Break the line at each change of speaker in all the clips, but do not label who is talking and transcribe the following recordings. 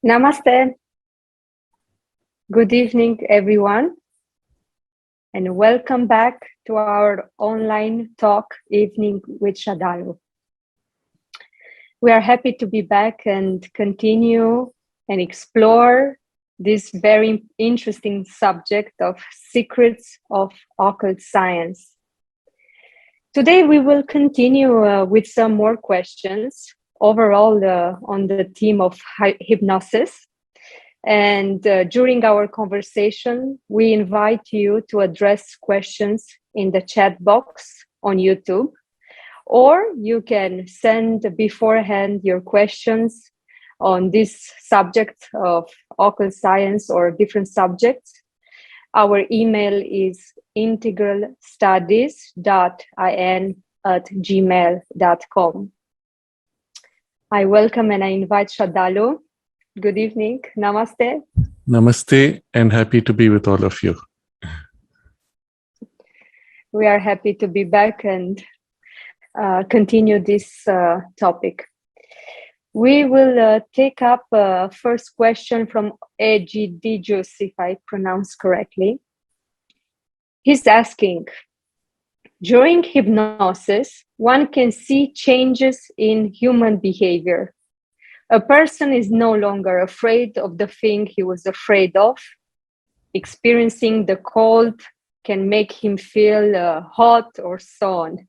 Namaste. Good evening, everyone, and welcome back to our online talk evening with Sraddhalu. We are happy to be back and continue and explore this very interesting subject of secrets of occult science. Today, we will continue with some more questions overall on the theme of hypnosis. And during our conversation, we invite you to address questions in the chat box on YouTube, or you can send beforehand your questions on this subject of occult science or different subjects. Our email is integralstudies.in@gmail.com. I welcome and I invite Sraddhalu. Good evening. Namaste.
Namaste, and happy to be with all of you.
We are happy to be back and continue this topic. We will take up first question from Egidijus, if I pronounce correctly. He's asking, during hypnosis, one can see changes in human behavior. A person is no longer afraid of the thing he was afraid of. Experiencing the cold can make him feel hot or so on.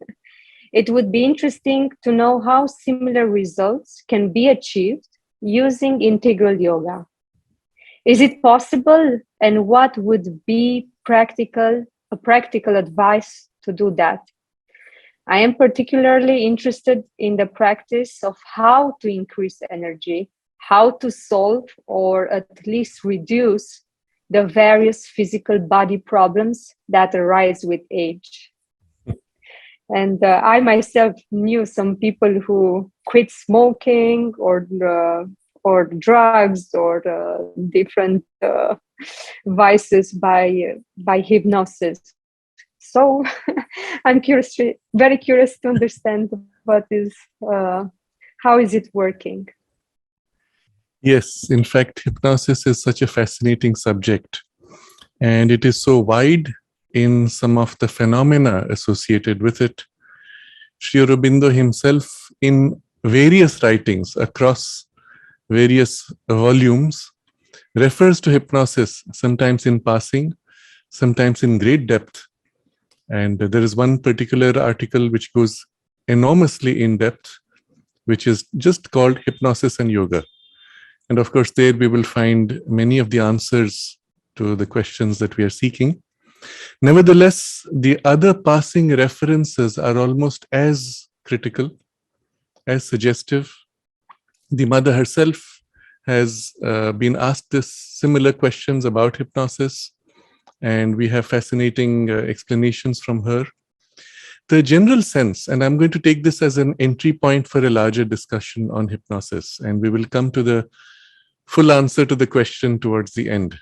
It would be interesting to know how similar results can be achieved using integral yoga. Is it possible, and what would be a practical advice to do that? I am particularly interested in the practice of how to increase energy, how to solve or at least reduce the various physical body problems that arise with age. And I myself knew some people who quit smoking or drugs or different vices by hypnosis. So I'm curious, very curious to understand how is it working?
Yes, in fact, hypnosis is such a fascinating subject, and it is so wide in some of the phenomena associated with it. Sri Aurobindo himself, in various writings across various volumes, refers to hypnosis, sometimes in passing, sometimes in great depth. And there is one particular article which goes enormously in depth, which is just called Hypnosis and Yoga. And of course, there we will find many of the answers to the questions that we are seeking. Nevertheless, the other passing references are almost as critical, as suggestive. The mother herself has been asked this similar questions about hypnosis, and we have fascinating explanations from her. The general sense, and I'm going to take this as an entry point for a larger discussion on hypnosis, and we will come to the full answer to the question towards the end.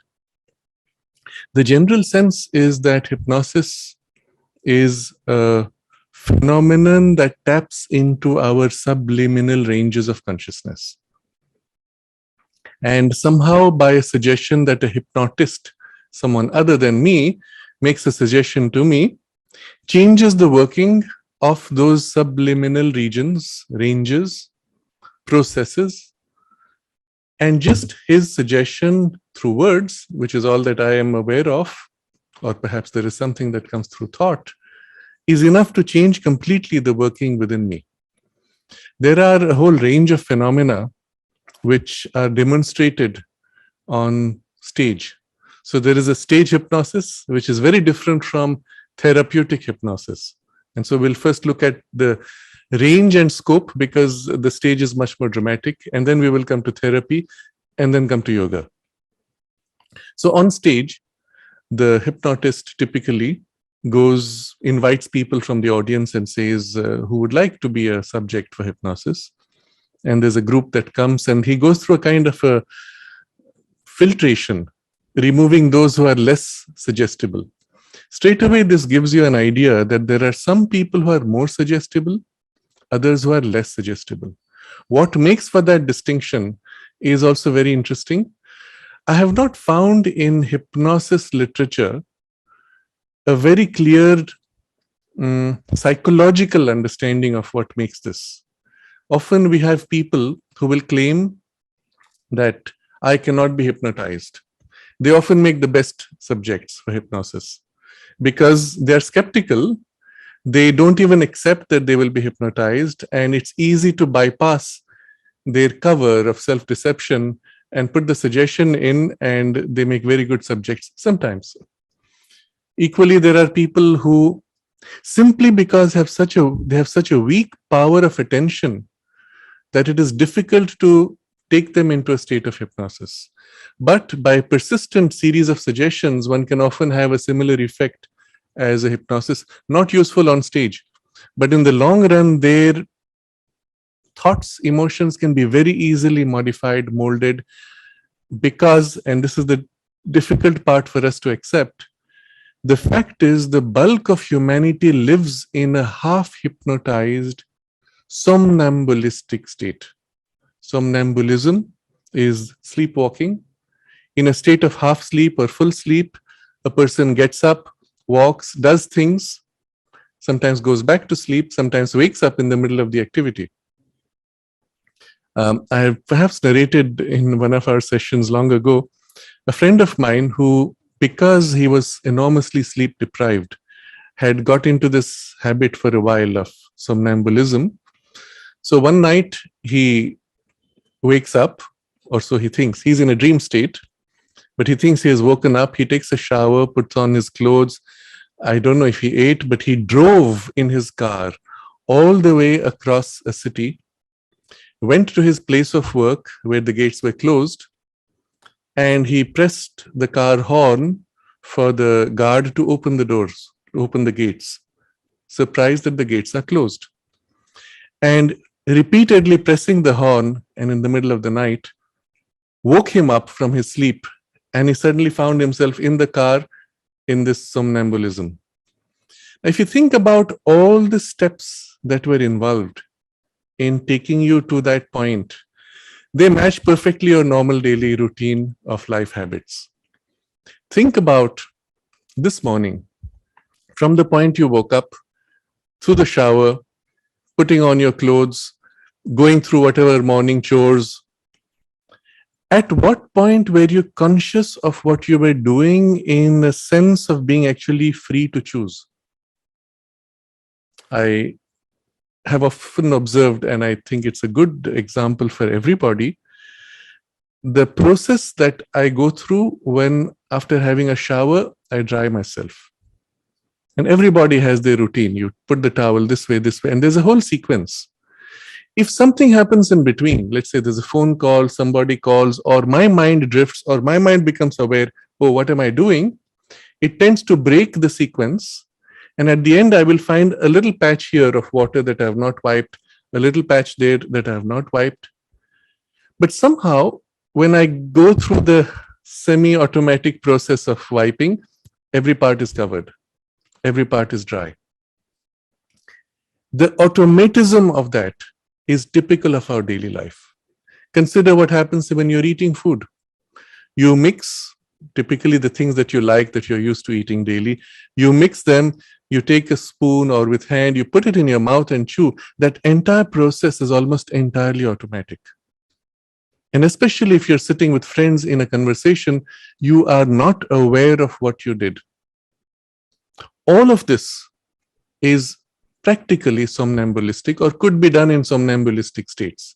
The general sense is that hypnosis is a phenomenon that taps into our subliminal ranges of consciousness. And somehow, by a suggestion that a hypnotist, someone other than me, makes a suggestion to me, changes the working of those subliminal ranges, processes, and just his suggestion through words, which is all that I am aware of, or perhaps there is something that comes through thought, is enough to change completely the working within me. There are a whole range of phenomena which are demonstrated on stage. So there is a stage hypnosis, which is very different from therapeutic hypnosis. And so we'll first look at the range and scope, because the stage is much more dramatic, and then we will come to therapy and then come to yoga. So on stage, the hypnotist typically invites people from the audience and says who would like to be a subject for hypnosis. And there's a group that comes, and he goes through a kind of a filtration, removing those who are less suggestible. Straight away, this gives you an idea that there are some people who are more suggestible, others who are less suggestible. What makes for that distinction is also very interesting. I have not found in hypnosis literature a very clear psychological understanding of what makes this. Often we have people who will claim that I cannot be hypnotized. They often make the best subjects for hypnosis because they're skeptical. They don't even accept that they will be hypnotized, and it's easy to bypass their cover of self-deception and put the suggestion in, and they make very good subjects sometimes. Equally, there are people who simply because they have such a weak power of attention that it is difficult to take them into a state of hypnosis. But by persistent series of suggestions, one can often have a similar effect as a hypnosis, not useful on stage, but in the long run, their thoughts, emotions can be very easily modified, molded, because, and this is the difficult part for us to accept, the fact is the bulk of humanity lives in a half hypnotized, somnambulistic state. Somnambulism is sleepwalking. In a state of half sleep or full sleep, a person gets up, walks, does things, sometimes goes back to sleep, sometimes wakes up in the middle of the activity. I have perhaps narrated in one of our sessions long ago, a friend of mine who, because he was enormously sleep deprived, had got into this habit for a while of somnambulism. So one night he wakes up, or so he thinks. He's in a dream state, but he thinks he has woken up. He takes a shower, puts on his clothes. I don't know if he ate, but he drove in his car all the way across a city, went to his place of work where the gates were closed, and he pressed the car horn for the guard to open the doors, to open the gates, surprised that the gates are closed. And repeatedly pressing the horn, and in the middle of the night, woke him up from his sleep, and he suddenly found himself in the car in this somnambulism. If you think about all the steps that were involved in taking you to that point, they match perfectly your normal daily routine of life habits. Think about this morning, from the point you woke up, through the shower, putting on your clothes, going through whatever morning chores. At what point were you conscious of what you were doing in a sense of being actually free to choose? I have often observed, and I think it's a good example for everybody, the process that I go through when, after having a shower, I dry myself. And everybody has their routine. You put the towel this way, and there's a whole sequence. If something happens in between, let's say there's a phone call, somebody calls, or my mind drifts, or my mind becomes aware, oh, what am I doing? It tends to break the sequence. And at the end, I will find a little patch here of water that I have not wiped, a little patch there that I have not wiped. But somehow, when I go through the semi-automatic process of wiping, every part is covered. Every part is dry. The automatism of that is typical of our daily life. Consider what happens when you're eating food. You mix typically the things that you like, that you're used to eating daily. You mix them, you take a spoon or with hand, you put it in your mouth and chew. That entire process is almost entirely automatic. And especially if you're sitting with friends in a conversation, you are not aware of what you did. All of this is practically somnambulistic, or could be done in somnambulistic states.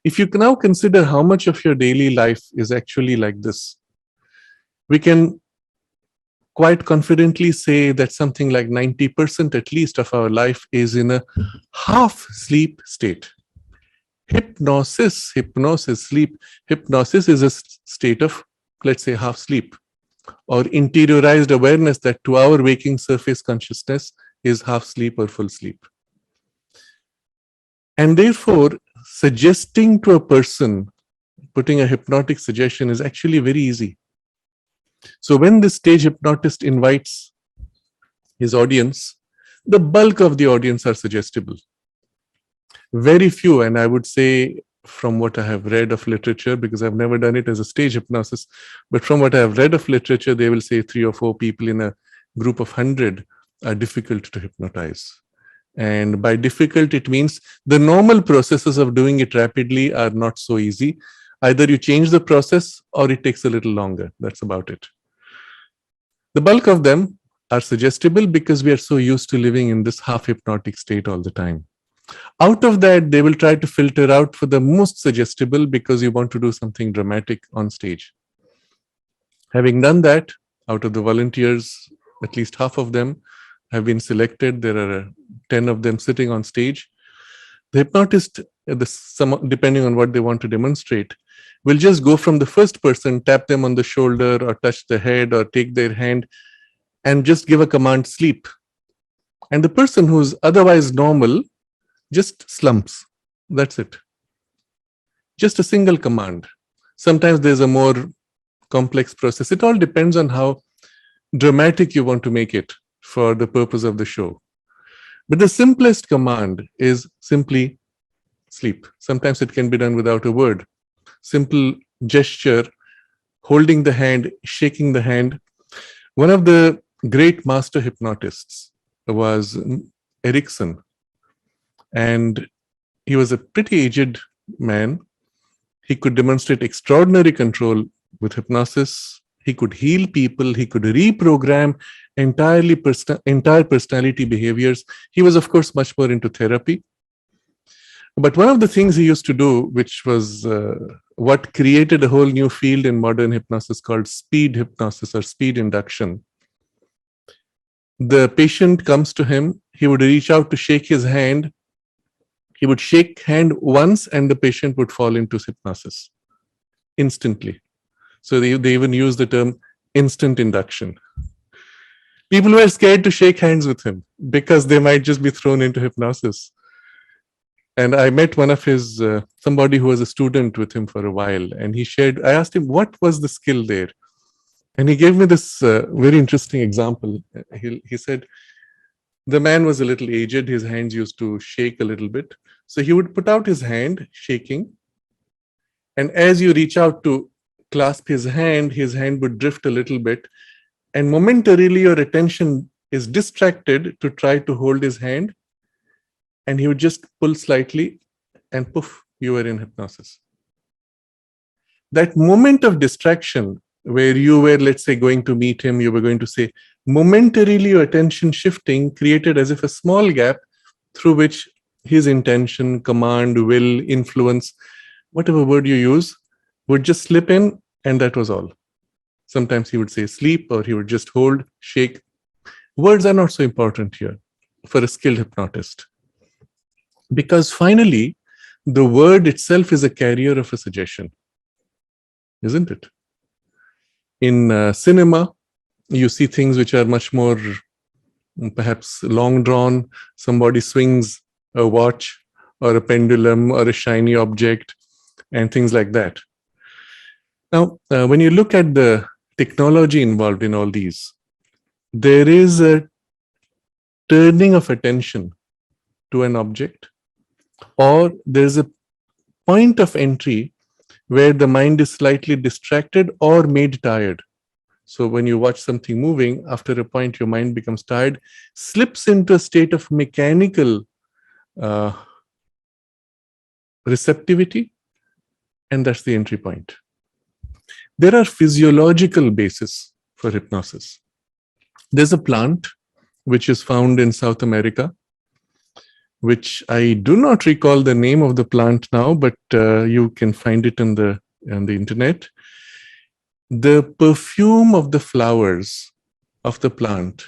If you can now consider how much of your daily life is actually like this, we can quite confidently say that something like 90% at least of our life is in a half sleep state. Hypnosis is a state of, let's say, half sleep, or interiorized awareness that to our waking surface consciousness is half sleep or full sleep. And therefore, suggesting to a person, putting a hypnotic suggestion is actually very easy. So when the stage hypnotist invites his audience, the bulk of the audience are suggestible. Very few, and I would say from what I have read of literature, because I've never done it as a stage hypnosis, but from what I have read of literature, they will say 3 or 4 people in a group of 100 are difficult to hypnotize. And by difficult, it means the normal processes of doing it rapidly are not so easy. Either you change the process or it takes a little longer. That's about it. The bulk of them are suggestible because we are so used to living in this half hypnotic state all the time. Out of that, they will try to filter out for the most suggestible because you want to do something dramatic on stage. Having done that, out of the volunteers, at least half of them have been selected. There are 10 of them sitting on stage. The hypnotist, depending on what they want to demonstrate, will just go from the first person, tap them on the shoulder or touch the head or take their hand and just give a command, sleep. And the person who's otherwise normal just slumps. That's it. Just a single command. Sometimes there's a more complex process. It all depends on how dramatic you want to make it for the purpose of the show. But the simplest command is simply sleep. Sometimes it can be done without a word. Simple gesture, holding the hand, shaking the hand. One of the great master hypnotists was Erickson. And he was a pretty aged man. He could demonstrate extraordinary control with hypnosis. He could heal people. He could reprogram entire personality behaviors. He was, of course, much more into therapy. But one of the things he used to do, which was what created a whole new field in modern hypnosis called speed hypnosis or speed induction. The patient comes to him. He would reach out to shake his hand. He would shake hand once and the patient would fall into hypnosis instantly. So they even use the term instant induction. People were scared to shake hands with him because they might just be thrown into hypnosis. And I met one of his, somebody who was a student with him for a while, and I asked him, what was the skill there? And he gave me this very interesting example. He said, the man was a little aged, his hands used to shake a little bit. So he would put out his hand, shaking. And as you reach out to clasp his hand would drift a little bit. And momentarily your attention is distracted to try to hold his hand. And he would just pull slightly and poof, you were in hypnosis. That moment of distraction where you were, let's say, going to meet him, you were going to say, momentarily your attention shifting created as if a small gap through which his intention, command, will, influence, whatever word you use, would just slip in, and that was all. Sometimes he would say sleep, or he would just hold, shake. Words are not so important here for a skilled hypnotist. Because finally, the word itself is a carrier of a suggestion, isn't it? In cinema, you see things which are much more perhaps long drawn. Somebody swings a watch or a pendulum or a shiny object and things like that. Now, when you look at the technology involved in all these, there is a turning of attention to an object, or there's a point of entry where the mind is slightly distracted or made tired. So when you watch something moving, after a point, your mind becomes tired, slips into a state of mechanical receptivity, and that's the entry point. There are physiological bases for hypnosis. There's a plant which is found in South America, which I do not recall the name of the plant now, but you can find it on the internet. The perfume of the flowers of the plant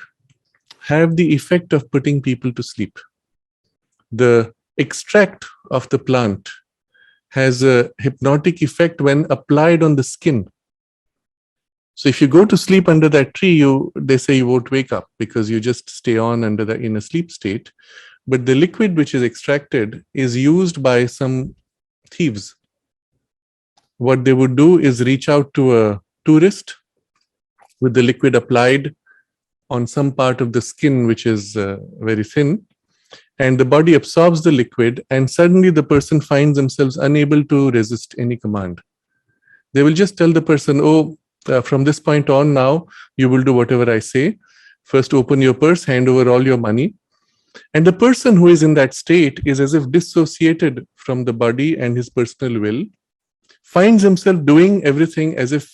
have the effect of putting people to sleep. The extract of the plant has a hypnotic effect when applied on the skin. So if you go to sleep under that tree, they say you won't wake up because you just stay on in a sleep state. But the liquid which is extracted is used by some thieves. What they would do is reach out to a tourist with the liquid applied on some part of the skin which is very thin, and the body absorbs the liquid, and suddenly the person finds themselves unable to resist any command. They will just tell the person, oh, from this point on now, you will do whatever I say. First, open your purse, hand over all your money. And the person who is in that state is as if dissociated from the body and his personal will, finds himself doing everything as if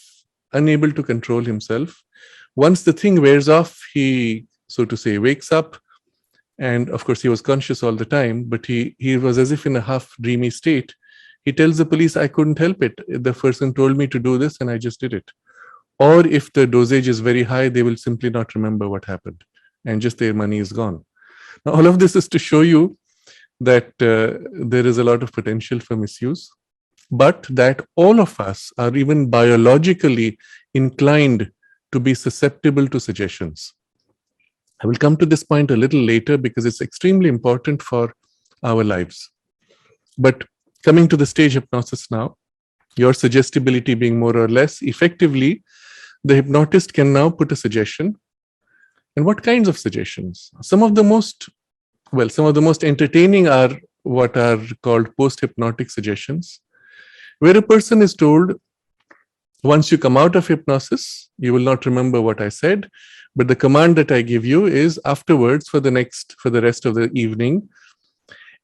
unable to control himself. Once the thing wears off, he, so to say, wakes up. And of course, he was conscious all the time, but he was as if in a half dreamy state. He tells the police, I couldn't help it. The person told me to do this and I just did it. Or if the dosage is very high, they will simply not remember what happened and just their money is gone. Now, all of this is to show you that there is a lot of potential for misuse, but that all of us are even biologically inclined to be susceptible to suggestions. I will come to this point a little later because it's extremely important for our lives. But coming to the stage hypnosis now, your suggestibility being more or less, effectively, the hypnotist can now put a suggestion. And what kinds of suggestions? Some of the most entertaining are what are called post-hypnotic suggestions, where a person is told, once you come out of hypnosis, you will not remember what I said, but the command that I give you is afterwards for the rest of the evening,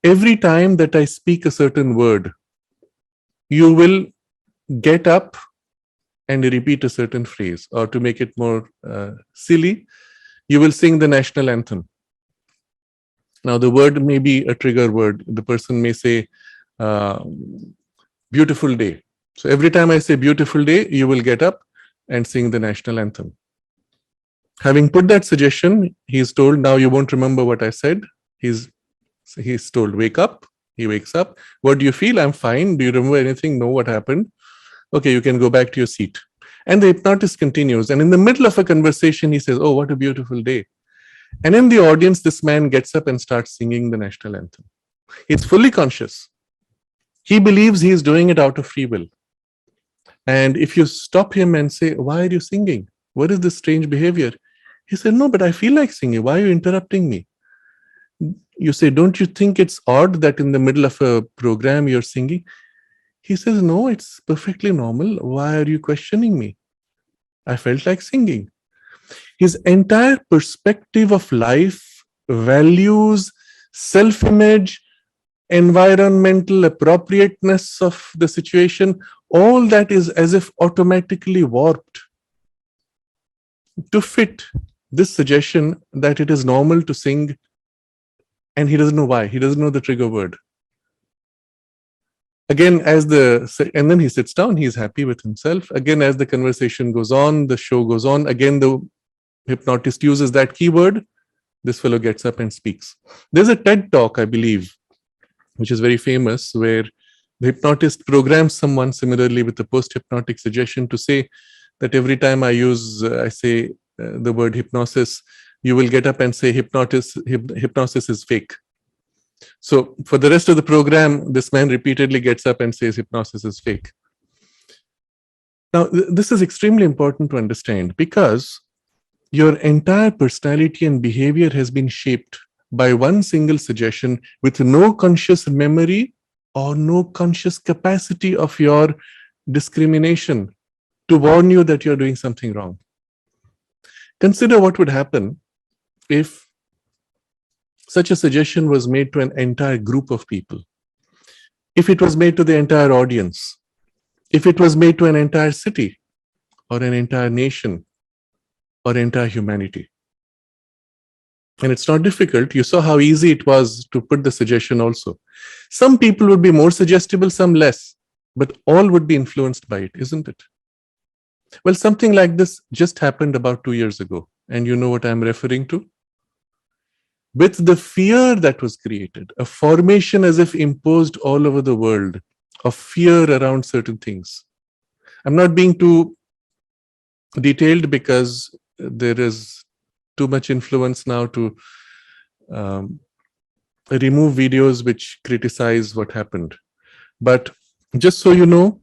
every time that I speak a certain word, you will get up and repeat a certain phrase, or to make it more silly, you will sing the national anthem. Now, the word may be a trigger word. The person may say, beautiful day. So every time I say beautiful day, you will get up and sing the national anthem. Having put that suggestion, he's told, now you won't remember what I said. He's told, wake up. He wakes up. What do you feel? I'm fine. Do you remember anything? No, what happened? Okay, you can go back to your seat. And the hypnotist continues. And in the middle of a conversation, he says, oh, what a beautiful day. And in the audience, this man gets up and starts singing the national anthem. He's fully conscious. He believes he is doing it out of free will. And if you stop him and say, why are you singing? What is this strange behavior? He said, no, but I feel like singing. Why are you interrupting me? You say, don't you think it's odd that in the middle of a program you're singing? He says, no, it's perfectly normal. Why are you questioning me? I felt like singing. His entire perspective of life, values, self-image, environmental appropriateness of the situation, all that is as if automatically warped to fit this suggestion that it is normal to sing, and he doesn't know why. He doesn't know the trigger word. Again, and then he sits down, he's happy with himself. Again, as the conversation goes on, the show goes on, again, the hypnotist uses that keyword. This fellow gets up and speaks. There's a TED talk, I believe, which is very famous, where the hypnotist programs someone similarly with the post-hypnotic suggestion to say that every time I say the word hypnosis, you will get up and say hypnosis is fake. So for the rest of the program, this man repeatedly gets up and says hypnosis is fake. Now, this is extremely important to understand because your entire personality and behavior has been shaped by one single suggestion with no conscious memory or no conscious capacity of your discrimination to warn you that you're doing something wrong. Consider what would happen if such a suggestion was made to an entire group of people, if it was made to the entire audience, if it was made to an entire city or an entire nation or entire humanity. And it's not difficult. You saw how easy it was to put the suggestion also. Some people would be more suggestible, some less, but all would be influenced by it, isn't it? Well, something like this just happened about 2 years ago. And you know what I'm referring to? With the fear that was created, a formation as if imposed all over the world of fear around certain things. I'm not being too detailed because there is too much influence now to remove videos which criticize what happened. But just so you know,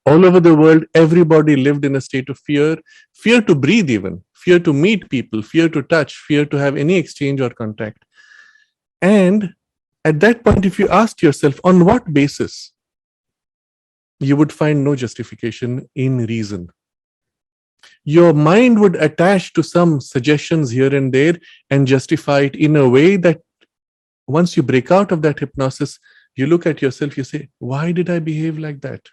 all over the world, everybody lived in a state of fear to breathe even, fear to meet people, fear to touch, fear to have any exchange or contact. And at that point, if you asked yourself on what basis, you would find no justification in reason. Your mind would attach to some suggestions here and there and justify it in a way that once you break out of that hypnosis, you look at yourself, you say, why did I behave like that?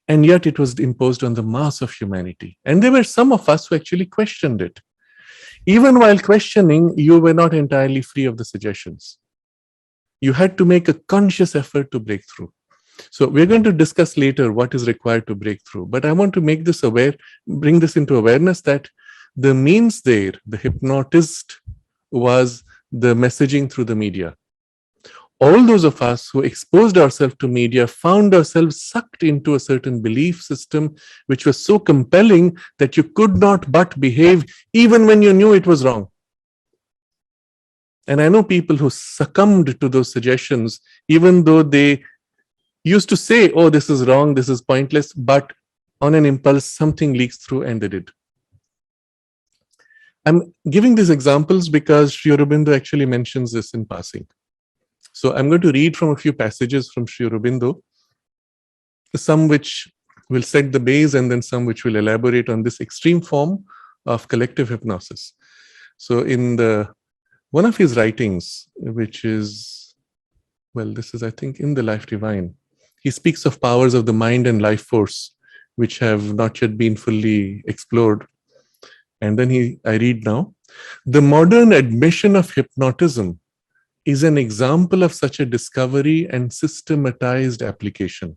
And yet it was imposed on the mass of humanity. And there were some of us who actually questioned it. Even while questioning, you were not entirely free of the suggestions. You had to make a conscious effort to break through. So we're going to discuss later what is required to break through. But I want to make this aware, bring this into awareness that the means there, the hypnotist, was the messaging through the media. All those of us who exposed ourselves to media found ourselves sucked into a certain belief system which was so compelling that you could not but behave even when you knew it was wrong. And I know people who succumbed to those suggestions, even though they used to say, oh, this is wrong, this is pointless, but on an impulse, something leaks through and they did. I'm giving these examples because Sri Aurobindo actually mentions this in passing. So I'm going to read from a few passages from Sri Aurobindo, some which will set the base and then some which will elaborate on this extreme form of collective hypnosis. So in one of his writings, which is, well, this is, I think, in the Life Divine, he speaks of powers of the mind and life force, which have not yet been fully explored. And then I read now, the modern admission of hypnotism is an example of such a discovery and systematized application.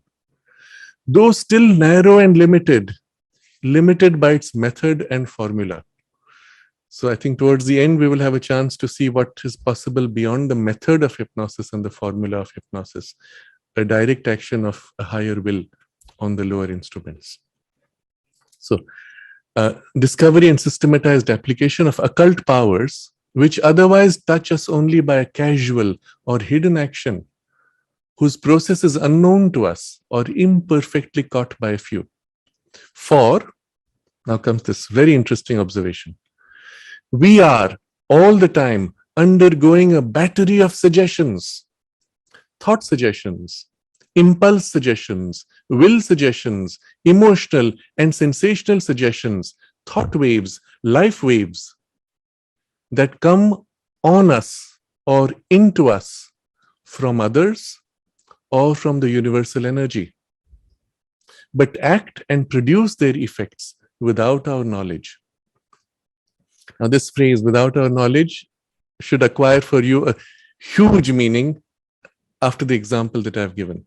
Though still narrow and limited by its method and formula. So I think towards the end, we will have a chance to see what is possible beyond the method of hypnosis and the formula of hypnosis, a direct action of a higher will on the lower instruments. So discovery and systematized application of occult powers which otherwise touch us only by a casual or hidden action, whose process is unknown to us or imperfectly caught by a few. For, now comes this very interesting observation, we are all the time undergoing a battery of suggestions, thought suggestions, impulse suggestions, will suggestions, emotional and sensational suggestions, thought waves, life waves, that come on us or into us from others or from the universal energy, but act and produce their effects without our knowledge. Now, this phrase, without our knowledge, should acquire for you a huge meaning after the example that I've given.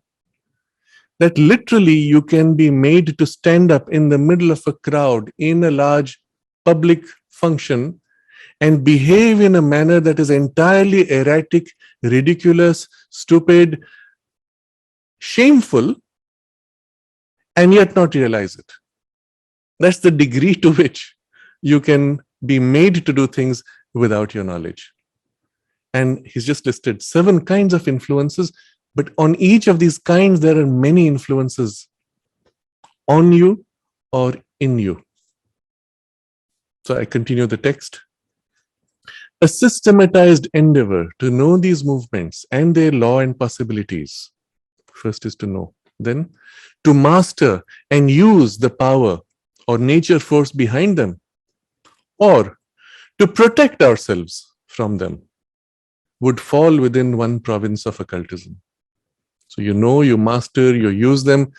That literally you can be made to stand up in the middle of a crowd in a large public function and behave in a manner that is entirely erratic, ridiculous, stupid, shameful, and yet not realize it. That's the degree to which you can be made to do things without your knowledge. And he's just listed 7 kinds of influences, but on each of these kinds, there are many influences on you or in you. So I continue the text. A systematized endeavor to know these movements and their law and possibilities. First is to know. Then to master and use the power or nature force behind them, or to protect ourselves from them, would fall within one province of occultism. So you know, you master, you use them,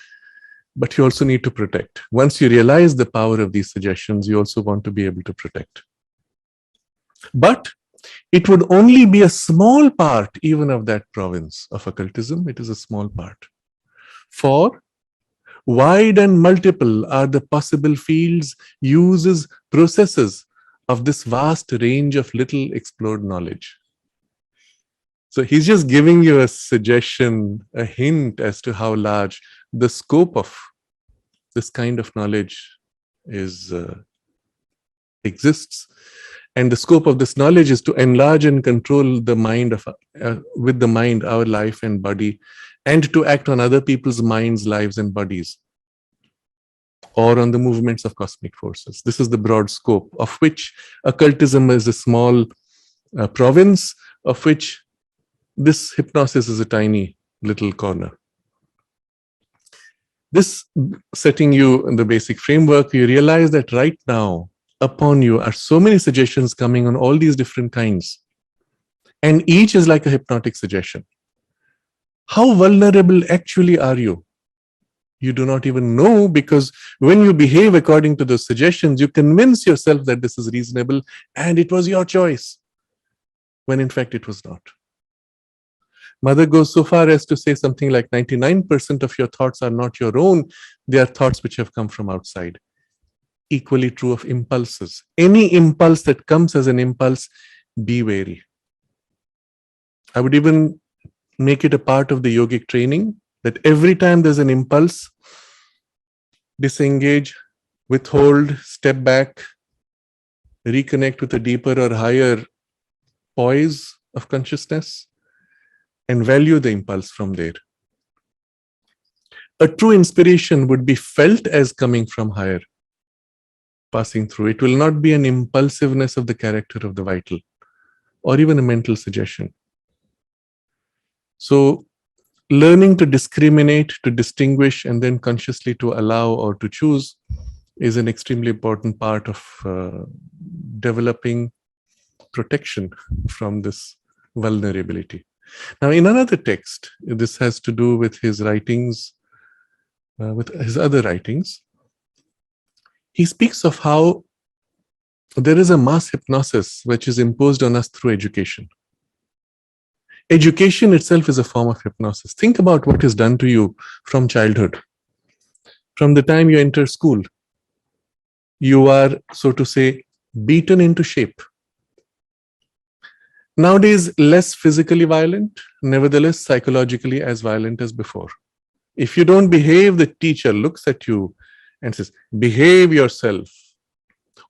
but you also need to protect. Once you realize the power of these suggestions, you also want to be able to protect. But it would only be a small part even of that province of occultism. It is a small part. For wide and multiple are the possible fields, uses, processes of this vast range of little explored knowledge. So he's just giving you a suggestion, a hint as to how large the scope of this kind of knowledge exists. And the scope of this knowledge is to enlarge and control the mind with the mind, our life and body, and to act on other people's minds, lives, and bodies, or on the movements of cosmic forces. This is the broad scope, of which occultism is a small province, of which this hypnosis is a tiny little corner. This setting you in the basic framework, you realize that right now upon you are so many suggestions coming on all these different kinds. And each is like a hypnotic suggestion. How vulnerable actually are you? You do not even know, because when you behave according to those suggestions, you convince yourself that this is reasonable and it was your choice, when in fact it was not. Mother goes so far as to say something like 99% of your thoughts are not your own. They are thoughts which have come from outside. Equally true of impulses. Any impulse that comes as an impulse, be wary. I would even make it a part of the yogic training that every time there's an impulse, disengage, withhold, step back, reconnect with a deeper or higher poise of consciousness, and value the impulse from there. A true inspiration would be felt as coming from higher, passing through. It will not be an impulsiveness of the character of the vital, or even a mental suggestion. So, learning to discriminate, to distinguish, and then consciously to allow or to choose is an extremely important part of developing protection from this vulnerability. Now, in another text, this has to do with his writings, with his other writings. He speaks of how there is a mass hypnosis which is imposed on us through education. Education itself is a form of hypnosis. Think about what is done to you from childhood. From the time you enter school, you are, so to say, beaten into shape. Nowadays, less physically violent, nevertheless psychologically as violent as before. If you don't behave, the teacher looks at you and says, behave yourself.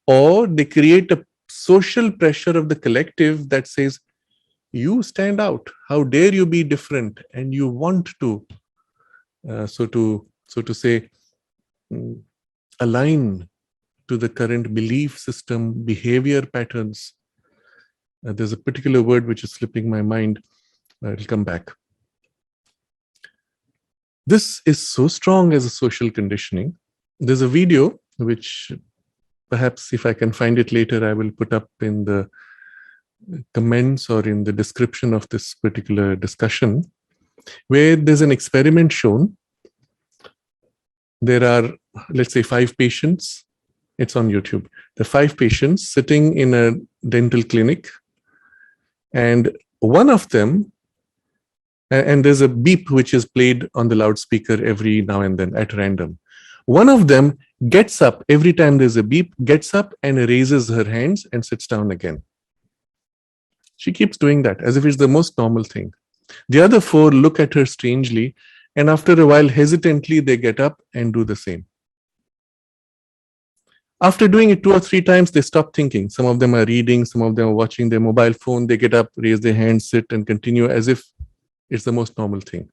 Or they create a social pressure of the collective that says, you stand out. How dare you be different? And you want to, so to say, align to the current belief system, behavior patterns. There's a particular word which is slipping my mind. It'll come back. This is so strong as a social conditioning. There's a video which perhaps if I can find it later, I will put up in the comments or in the description of this particular discussion, where there's an experiment shown. There are, let's say, 5 patients. It's on YouTube. There are 5 patients sitting in a dental clinic, and one of them, and there's a beep which is played on the loudspeaker every now and then at random. One of them gets up every time there's a beep, gets up and raises her hands and sits down again. She keeps doing that as if it's the most normal thing. The other 4 look at her strangely, and after a while, hesitantly, they get up and do the same. After doing it 2 or 3 times, they stop thinking. Some of them are reading, some of them are watching their mobile phone. They get up, raise their hands, sit, and continue as if it's the most normal thing.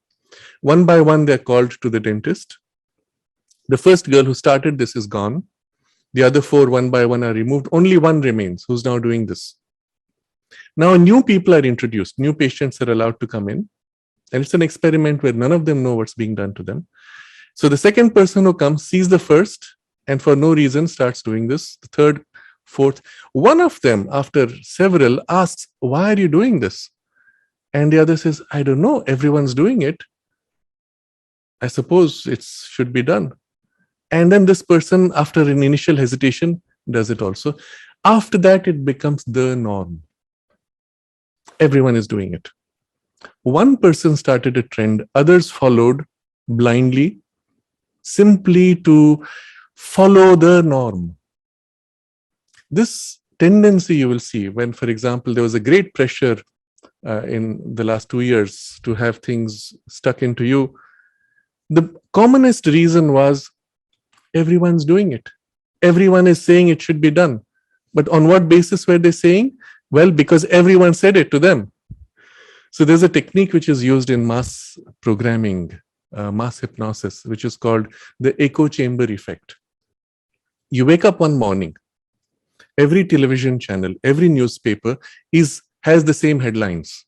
One by one, they're called to the dentist. The first girl who started this is gone. The other 4, one by one, are removed. Only one remains, who's now doing this. Now, new people are introduced. New patients are allowed to come in. And it's an experiment where none of them know what's being done to them. So the second person who comes sees the first, and for no reason starts doing this. The third, fourth. One of them, after several, asks, why are you doing this? And the other says, I don't know. Everyone's doing it. I suppose it should be done. And then this person, after an initial hesitation, does it also. After that, it becomes the norm. Everyone is doing it. One person started a trend, others followed blindly, simply to follow the norm. This tendency you will see when, for example, there was a great pressure in the last 2 years to have things stuck into you. The commonest reason was everyone's doing it. Everyone is saying it should be done. But on what basis were they saying? Well, because everyone said it to them. So there's a technique which is used in mass programming, mass hypnosis, which is called the echo chamber effect. You wake up one morning, every television channel, every newspaper is has the same headlines.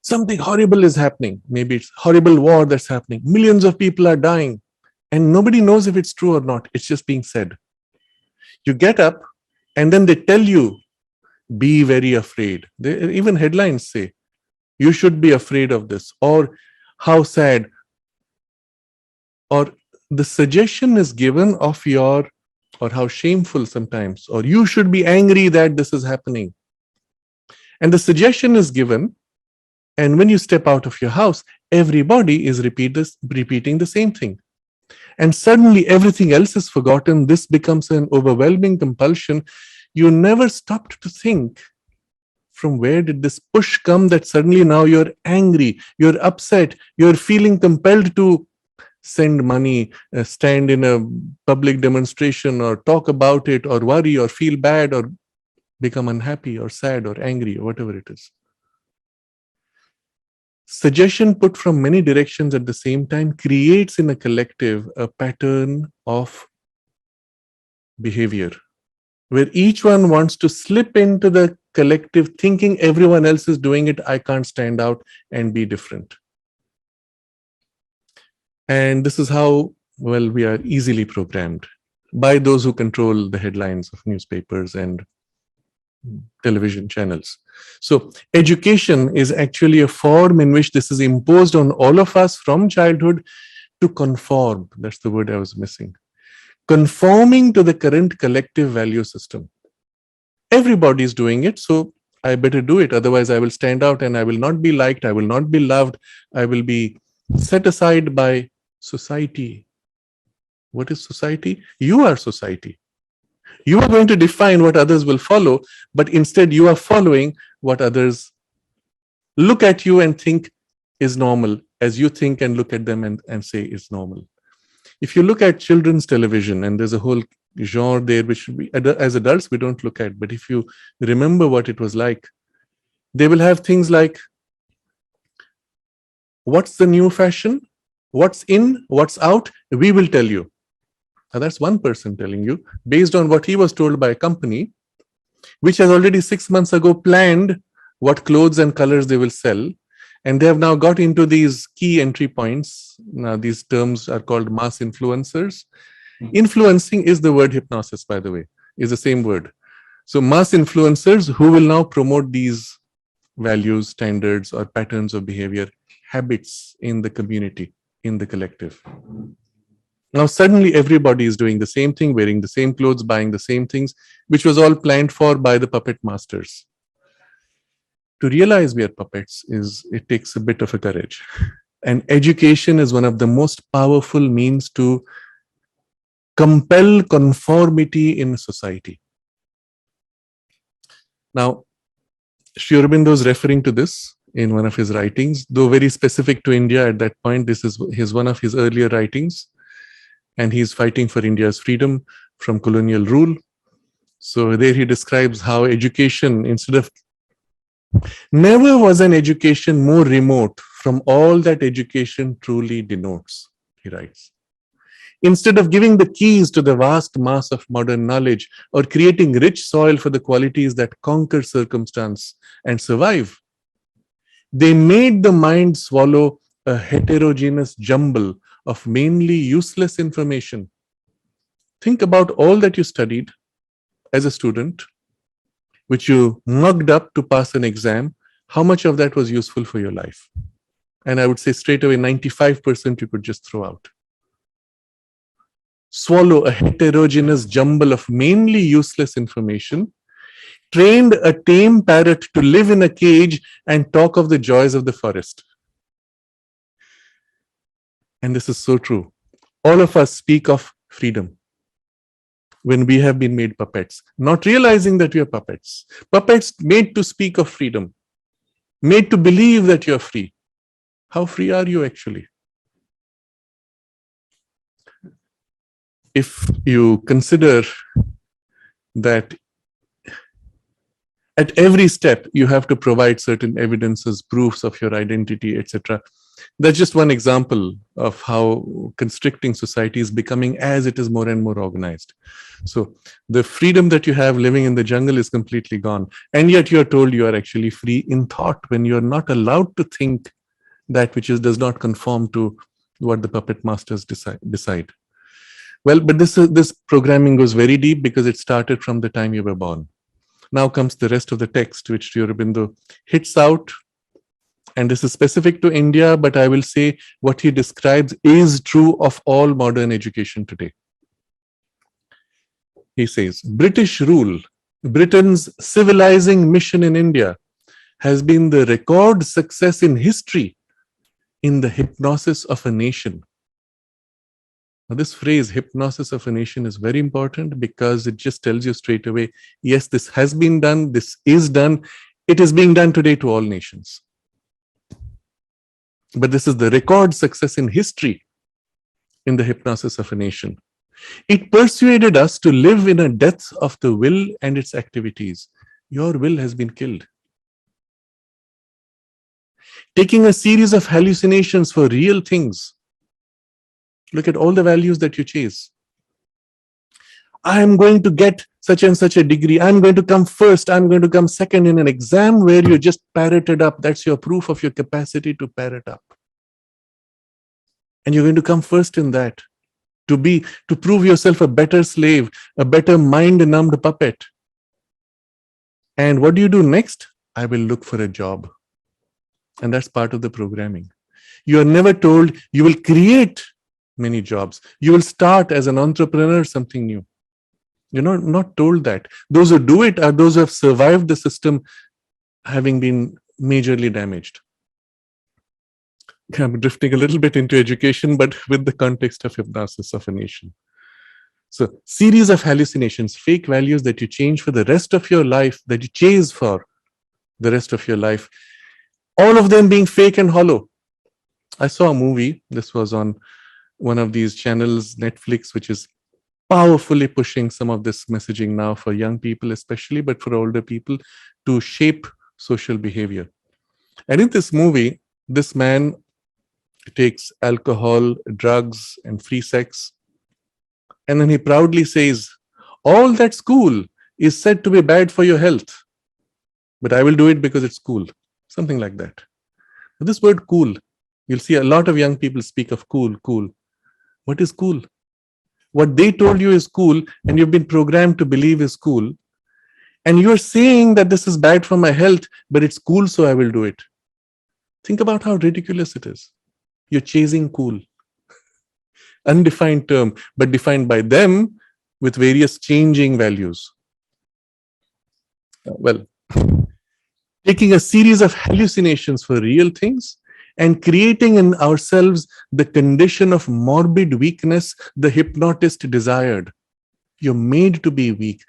Something horrible is happening. Maybe it's horrible war that's happening. Millions of people are dying. And nobody knows if it's true or not. It's just being said. You get up and then they tell you, be very afraid. Even headlines say, you should be afraid of this, or how sad, or the suggestion is given of your, or how shameful sometimes, or you should be angry that this is happening. And the suggestion is given, and when you step out of your house, everybody is repeating the same thing. And suddenly everything else is forgotten. This becomes an overwhelming compulsion. You never stopped to think, from where did this push come that suddenly now you're angry, you're upset, you're feeling compelled to send money, stand in a public demonstration, or talk about it, or worry, or feel bad, or become unhappy, or sad, or angry, or whatever it is. Suggestion put from many directions at the same time creates in a collective a pattern of behavior, where each one wants to slip into the collective thinking everyone else is doing it, I can't stand out and be different. And this is how, well, we are easily programmed by those who control the headlines of newspapers and television channels. So education is actually a form in which this is imposed on all of us from childhood to conform. That's the word I was missing. Conforming to the current collective value system. Everybody is doing it, so I better do it. Otherwise, I will stand out and I will not be liked. I will not be loved. I will be set aside by society. What is society? You are society. You are going to define what others will follow, but instead you are following what others look at you and think is normal, as you think and look at them and say is normal. If you look at children's television, and there's a whole genre there which we, as adults we don't look at, but if you remember what it was like, they will have things like, what's the new fashion, what's in, what's out, we will tell you. Now that's one person telling you based on what he was told by a company which has already 6 months ago planned what clothes and colors they will sell, and they have now got into these key entry points. Now these terms are called mass influencers. Influencing is the word hypnosis, by the way, is the same word. So mass influencers who will now promote these values, standards, or patterns of behavior, habits in the community, in the collective. Now suddenly everybody is doing the same thing, wearing the same clothes, buying the same things, which was all planned for by the puppet masters. To realize we are puppets it takes a bit of a courage. And education is one of the most powerful means to compel conformity in society. Now, Sri Aurobindo is referring to this in one of his writings, though very specific to India at that point. This is one of his earlier writings, and he's fighting for India's freedom from colonial rule. So there he describes how education, never was an education more remote from all that education truly denotes, he writes. Instead of giving the keys to the vast mass of modern knowledge or creating rich soil for the qualities that conquer circumstance and survive, they made the mind swallow a heterogeneous jumble of mainly useless information. Think about all that you studied as a student, which you mugged up to pass an exam. How much of that was useful for your life? And I would say straight away, 95% you could just throw out. Swallow a heterogeneous jumble of mainly useless information, trained a tame parrot to live in a cage and talk of the joys of the forest. And this is so true. All of us speak of freedom when we have been made puppets, not realizing that we are puppets. Puppets made to speak of freedom, made to believe that you are free. How free are you actually? If you consider that at every step you have to provide certain evidences, proofs of your identity, etc., that's just one example of how constricting society is becoming as it is more and more organized. So the freedom that you have living in the jungle is completely gone. And yet you're told you are actually free in thought when you're not allowed to think that which does not conform to what the puppet masters decide. Well, but this programming goes very deep because it started from the time you were born. Now comes the rest of the text, which Sri Aurobindo hits out. And this is specific to India, but I will say what he describes is true of all modern education today. He says, British rule, Britain's civilizing mission in India, has been the record success in history in the hypnosis of a nation. Now, this phrase, hypnosis of a nation, is very important because it just tells you straight away, yes, this has been done, this is done, it is being done today to all nations. But this is the record success in history in the hypnosis of a nation. It persuaded us to live in a death of the will and its activities. Your will has been killed. Taking a series of hallucinations for real things. Look at all the values that you chase. I am going to get such and such a degree. I'm going to come first. I'm going to come second in an exam where you just parroted up. That's your proof of your capacity to parrot up. And you're going to come first in that. To prove yourself a better slave, a better mind-numbed puppet. And what do you do next? I will look for a job. And that's part of the programming. You are never told you will create many jobs. You will start as an entrepreneur something new. You're not told that. Those who do it are those who have survived the system having been majorly damaged. I'm drifting a little bit into education, but with the context of hypnosis of a nation. So, series of hallucinations, fake values that you change for the rest of your life, that you chase for the rest of your life, all of them being fake and hollow. I saw a movie, this was on one of these channels, Netflix, which is powerfully pushing some of this messaging now for young people especially, but for older people, to shape social behavior. And in this movie, this man takes alcohol, drugs, and free sex. And then he proudly says, all that's cool is said to be bad for your health, but I will do it because it's cool. Something like that. This word cool, you'll see a lot of young people speak of cool. What is cool? What they told you is cool, and you've been programmed to believe is cool. And you're saying that this is bad for my health, but it's cool, so I will do it. Think about how ridiculous it is. You're chasing cool. Undefined term, but defined by them with various changing values. Well, taking a series of hallucinations for real things and creating in ourselves the condition of morbid weakness the hypnotist desired. You're made to be weak,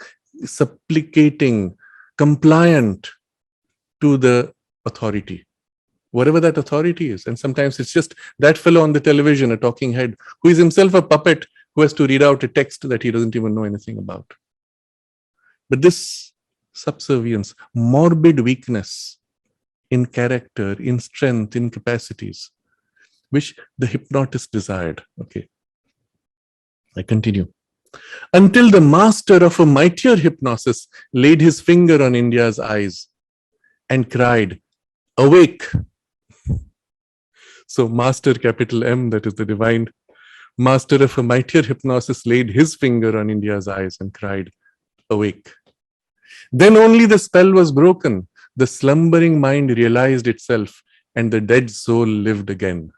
supplicating, compliant to the authority, whatever that authority is. And sometimes it's just that fellow on the television, a talking head, who is himself a puppet, who has to read out a text that he doesn't even know anything about. But this subservience, morbid weakness in character, in strength, in capacities, which the hypnotist desired. Okay, I continue. Until the master of a mightier hypnosis laid his finger on India's eyes and cried, awake. So master, capital M, that is the divine master of a mightier hypnosis, laid his finger on India's eyes and cried, awake. Then only the spell was broken. The slumbering mind realized itself and the dead soul lived again.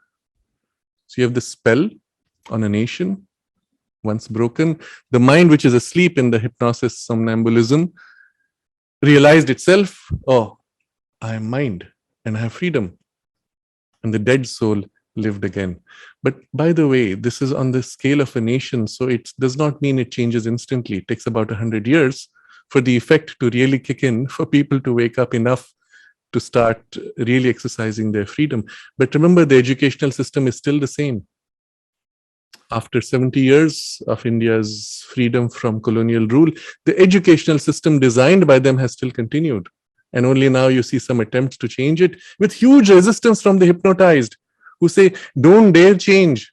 So you have the spell on a nation, once broken. The mind, which is asleep in the hypnosis somnambulism, realized itself, oh, I am mind and I have freedom. And the dead soul lived again. But by the way, this is on the scale of a nation, so it does not mean it changes instantly. It takes about 100 years for the effect to really kick in, for people to wake up enough to start really exercising their freedom. But remember, the educational system is still the same. After 70 years of India's freedom from colonial rule, the educational system designed by them has still continued. And only now you see some attempts to change it with huge resistance from the hypnotized, who say, don't dare change.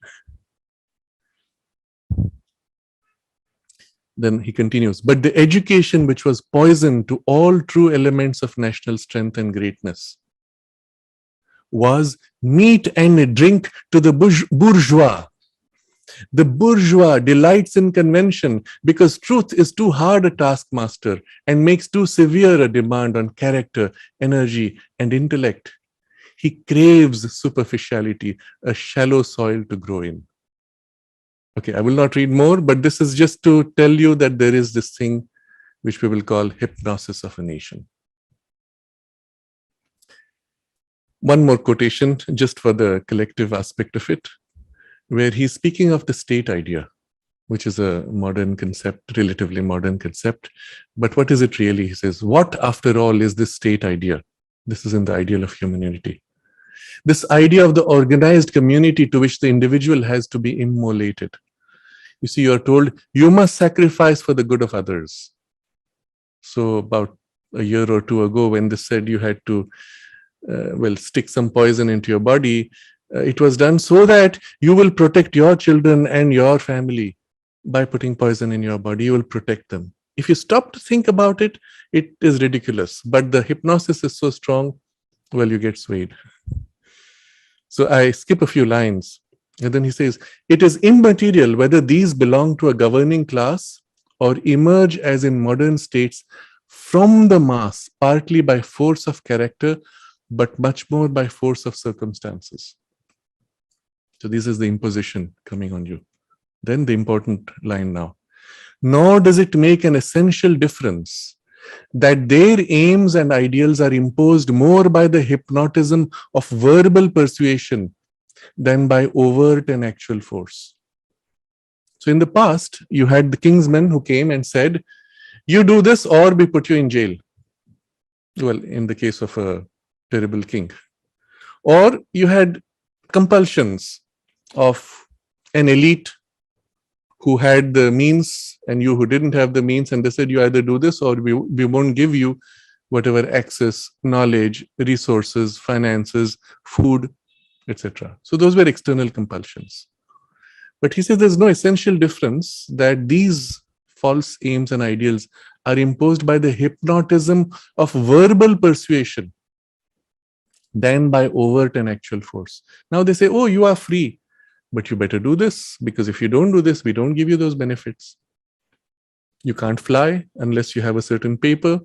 Then he continues, but the education which was poison to all true elements of national strength and greatness was meat and drink to the bourgeois. The bourgeois delights in convention because truth is too hard a taskmaster and makes too severe a demand on character, energy, and intellect. He craves superficiality, a shallow soil to grow in. Okay, I will not read more, but this is just to tell you that there is this thing which we will call hypnosis of a nation. One more quotation just for the collective aspect of it, where he's speaking of the state idea, which is a modern concept, relatively modern concept. But what is it really? He says, what after all is this state idea? This is in the ideal of human unity. This idea of the organized community to which the individual has to be immolated. You see, you are told you must sacrifice for the good of others. So about a year or two ago, when they said you had to, stick some poison into your body, it was done so that you will protect your children and your family. By putting poison in your body, you will protect them. If you stop to think about it, it is ridiculous. But the hypnosis is so strong, well, you get swayed. So I skip a few lines. And then he says, it is immaterial whether these belong to a governing class or emerge as in modern states from the mass, partly by force of character, but much more by force of circumstances. So this is the imposition coming on you. Then the important line now. Nor does it make an essential difference that their aims and ideals are imposed more by the hypnotism of verbal persuasion than by overt and actual force. So in the past, you had the kingsmen who came and said, you do this or we put you in jail. Well, in the case of a terrible king. Or you had compulsions of an elite who had the means and you who didn't have the means, and they said, you either do this or we won't give you whatever access, knowledge, resources, finances, food, etc. So those were external compulsions. But he says there's no essential difference that these false aims and ideals are imposed by the hypnotism of verbal persuasion than by overt and actual force. Now they say, oh, you are free, but you better do this, because if you don't do this, we don't give you those benefits. You can't fly unless you have a certain paper.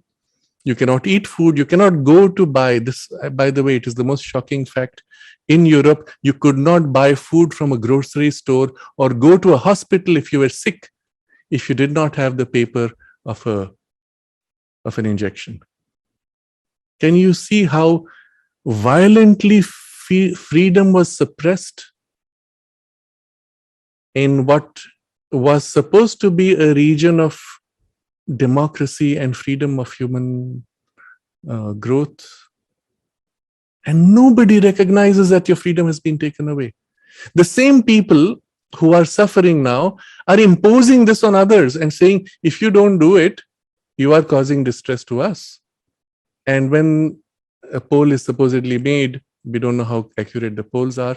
You cannot eat food. You cannot go to buy this. By the way, it is the most shocking fact. In Europe, you could not buy food from a grocery store or go to a hospital if you were sick, if you did not have the paper of an injection. Can you see how violently freedom was suppressed in what was supposed to be a region of democracy and freedom of human growth? And nobody recognizes that your freedom has been taken away. The same people who are suffering now are imposing this on others and saying, if you don't do it, you are causing distress to us. And when a poll is supposedly made, we don't know how accurate the polls are.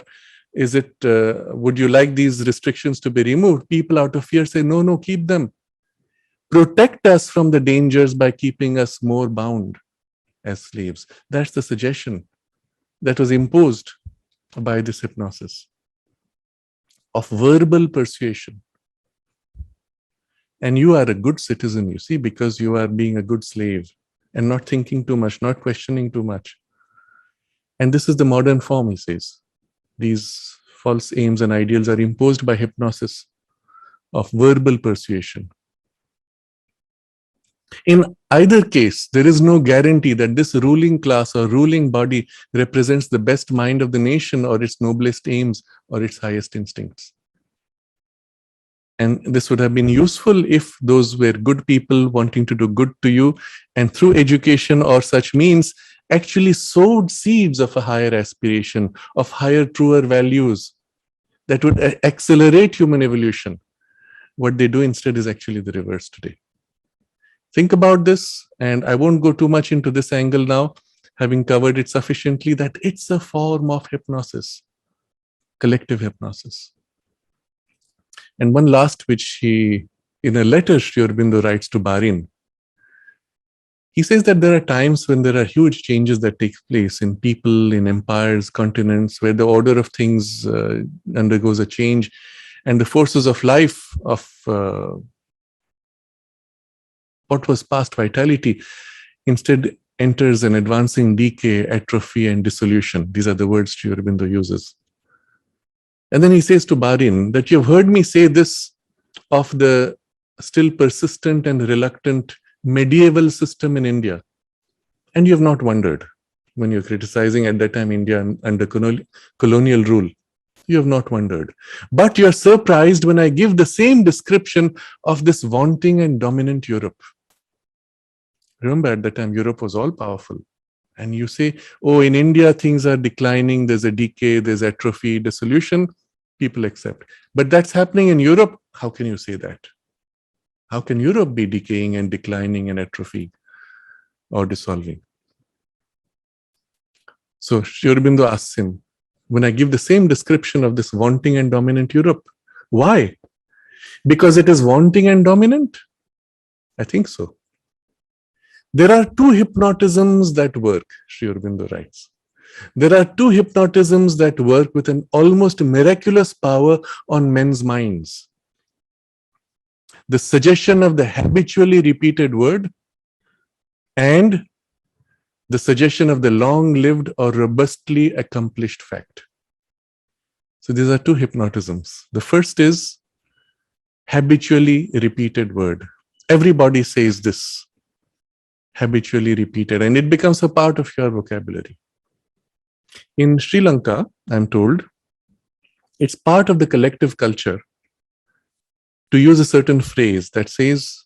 Is it, would you like these restrictions to be removed? People out of fear say, no, keep them. Protect us from the dangers by keeping us more bound as slaves. That's the suggestion that was imposed by this hypnosis of verbal persuasion. And you are a good citizen, you see, because you are being a good slave and not thinking too much, not questioning too much. And this is the modern form, he says. These false aims and ideals are imposed by hypnosis of verbal persuasion. In either case, there is no guarantee that this ruling class or ruling body represents the best mind of the nation or its noblest aims or its highest instincts. And this would have been useful if those were good people wanting to do good to you, and through education or such means actually sowed seeds of a higher aspiration, of higher, truer values that would accelerate human evolution. What they do instead is actually the reverse today. Think about this, and I won't go too much into this angle now, having covered it sufficiently, that it's a form of hypnosis. collective hypnosis. And one last, which he, in a letter Sri Aurobindo writes to Barin, he says that there are times when there are huge changes that take place in people, in empires, continents, where the order of things undergoes a change, and the forces of life, of what was past vitality, instead enters an advancing decay, atrophy, and dissolution. These are the words Sri Aurobindo uses. And then he says to Barin that you've heard me say this of the still persistent and reluctant medieval system in India. And you have not wondered when you're criticizing at that time India under colonial rule. You have not wondered. But you're surprised when I give the same description of this wanting and dominant Europe. Remember, at that time, Europe was all powerful. And you say, oh, in India, things are declining, there's a decay, there's atrophy, dissolution. People accept. But that's happening in Europe. How can you say that? How can Europe be decaying and declining and atrophy or dissolving? So Sri Aurobindo asks him, when I give the same description of this wanting and dominant Europe, why? Because it is wanting and dominant? I think so. There are two hypnotisms that work, Sri Aurobindo writes. There are two hypnotisms that work with an almost miraculous power on men's minds. The suggestion of the habitually repeated word and the suggestion of the long-lived or robustly accomplished fact. So these are two hypnotisms. The first is habitually repeated word. Everybody says this, habitually repeated, and it becomes a part of your vocabulary. In Sri Lanka, I'm told, it's part of the collective culture to use a certain phrase that says,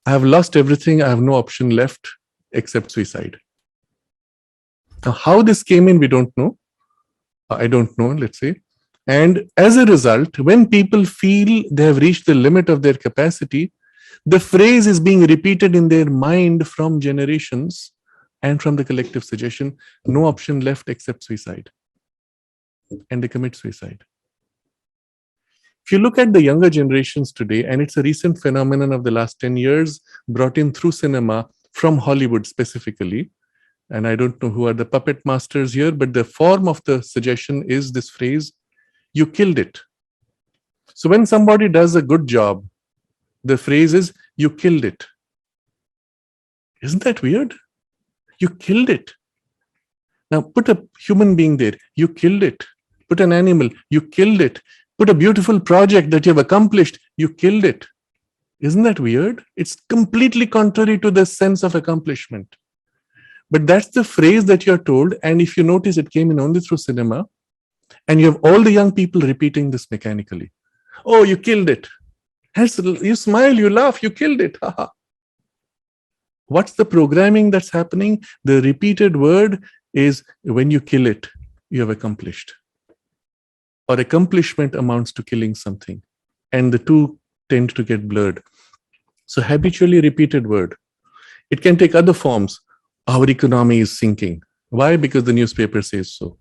I have lost everything, I have no option left except suicide. Now, how this came in, we don't know. I don't know, let's say. And as a result, when people feel they have reached the limit of their capacity, the phrase is being repeated in their mind from generations and from the collective suggestion, no option left except suicide. And they commit suicide. If you look at the younger generations today, and it's a recent phenomenon of the last 10 years, brought in through cinema from Hollywood specifically, and I don't know who are the puppet masters here, but the form of the suggestion is this phrase, you killed it. So when somebody does a good job, the phrase is, you killed it. Isn't that weird? You killed it. Now put a human being there, you killed it. Put an animal, you killed it. Put a beautiful project that you've accomplished, you killed it. Isn't that weird? It's completely contrary to the sense of accomplishment. But that's the phrase that you're told, and if you notice, it came in only through cinema, and you have all the young people repeating this mechanically. Oh, you killed it. You smile, you laugh, you killed it. What's the programming that's happening? The repeated word is when you kill it, you have accomplished. Or accomplishment amounts to killing something. And the two tend to get blurred. So habitually repeated word. It can take other forms. Our economy is sinking. Why? Because the newspaper says so.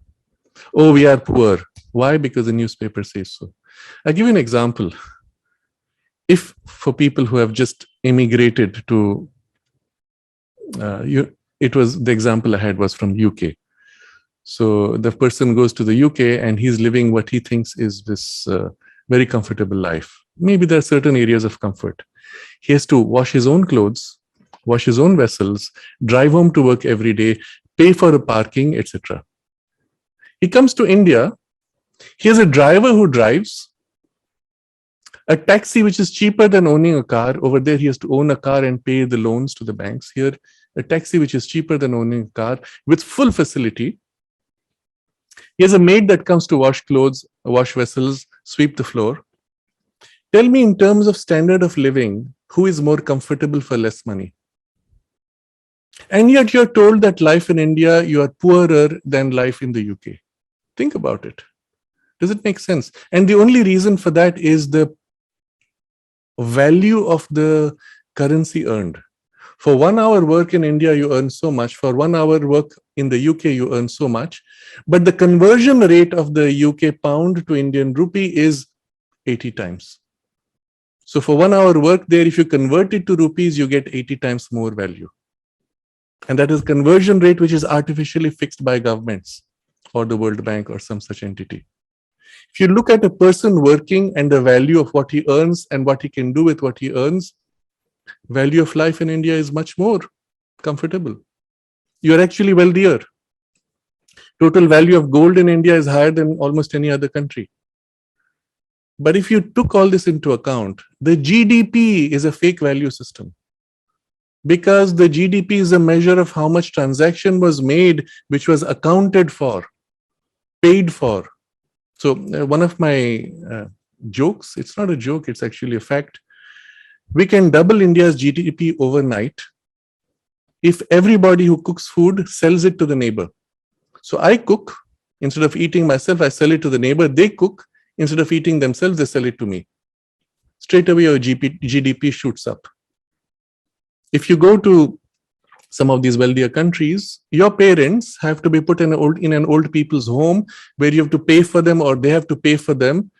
Oh, we are poor. Why? Because the newspaper says so. I'll give you an example. If for people who have just immigrated to, it was the example I had was from UK. So the person goes to the UK and he's living what he thinks is this very comfortable life. Maybe there are certain areas of comfort. He has to wash his own clothes, wash his own vessels, drive home to work every day, pay for a parking, etc. He comes to India. He has a driver who drives, a taxi which is cheaper than owning a car. Over there, he has to own a car and pay the loans to the banks. Here, a taxi which is cheaper than owning a car with full facility. He has a maid that comes to wash clothes, wash vessels, sweep the floor. Tell me, in terms of standard of living, who is more comfortable for less money? And yet you're told that life in India, you are poorer than life in the UK. Think about it. Does it make sense? And the only reason for that is the value of the currency earned. For 1 hour work in India, you earn so much. For 1 hour work in the UK, you earn so much. But the conversion rate of the UK pound to Indian rupee is 80 times. So for 1 hour work there, if you convert it to rupees, you get 80 times more value. And that is conversion rate, which is artificially fixed by governments or the World Bank or some such entity. If you look at a person working and the value of what he earns and what he can do with what he earns, value of life in India is much more comfortable. You are actually wealthier. Total value of gold in India is higher than almost any other country. But if you took all this into account, the GDP is a fake value system. Because the GDP is a measure of how much transaction was made, which was accounted for, paid for. So one of my jokes, it's not a joke, it's actually a fact. We can double India's GDP overnight if everybody who cooks food sells it to the neighbor. So I cook, instead of eating myself, I sell it to the neighbor. They cook, instead of eating themselves, they sell it to me. Straight away, your GDP shoots up. If you go to some of these wealthier countries, your parents have to be put in an old people's home where you have to pay for them or they have to pay for them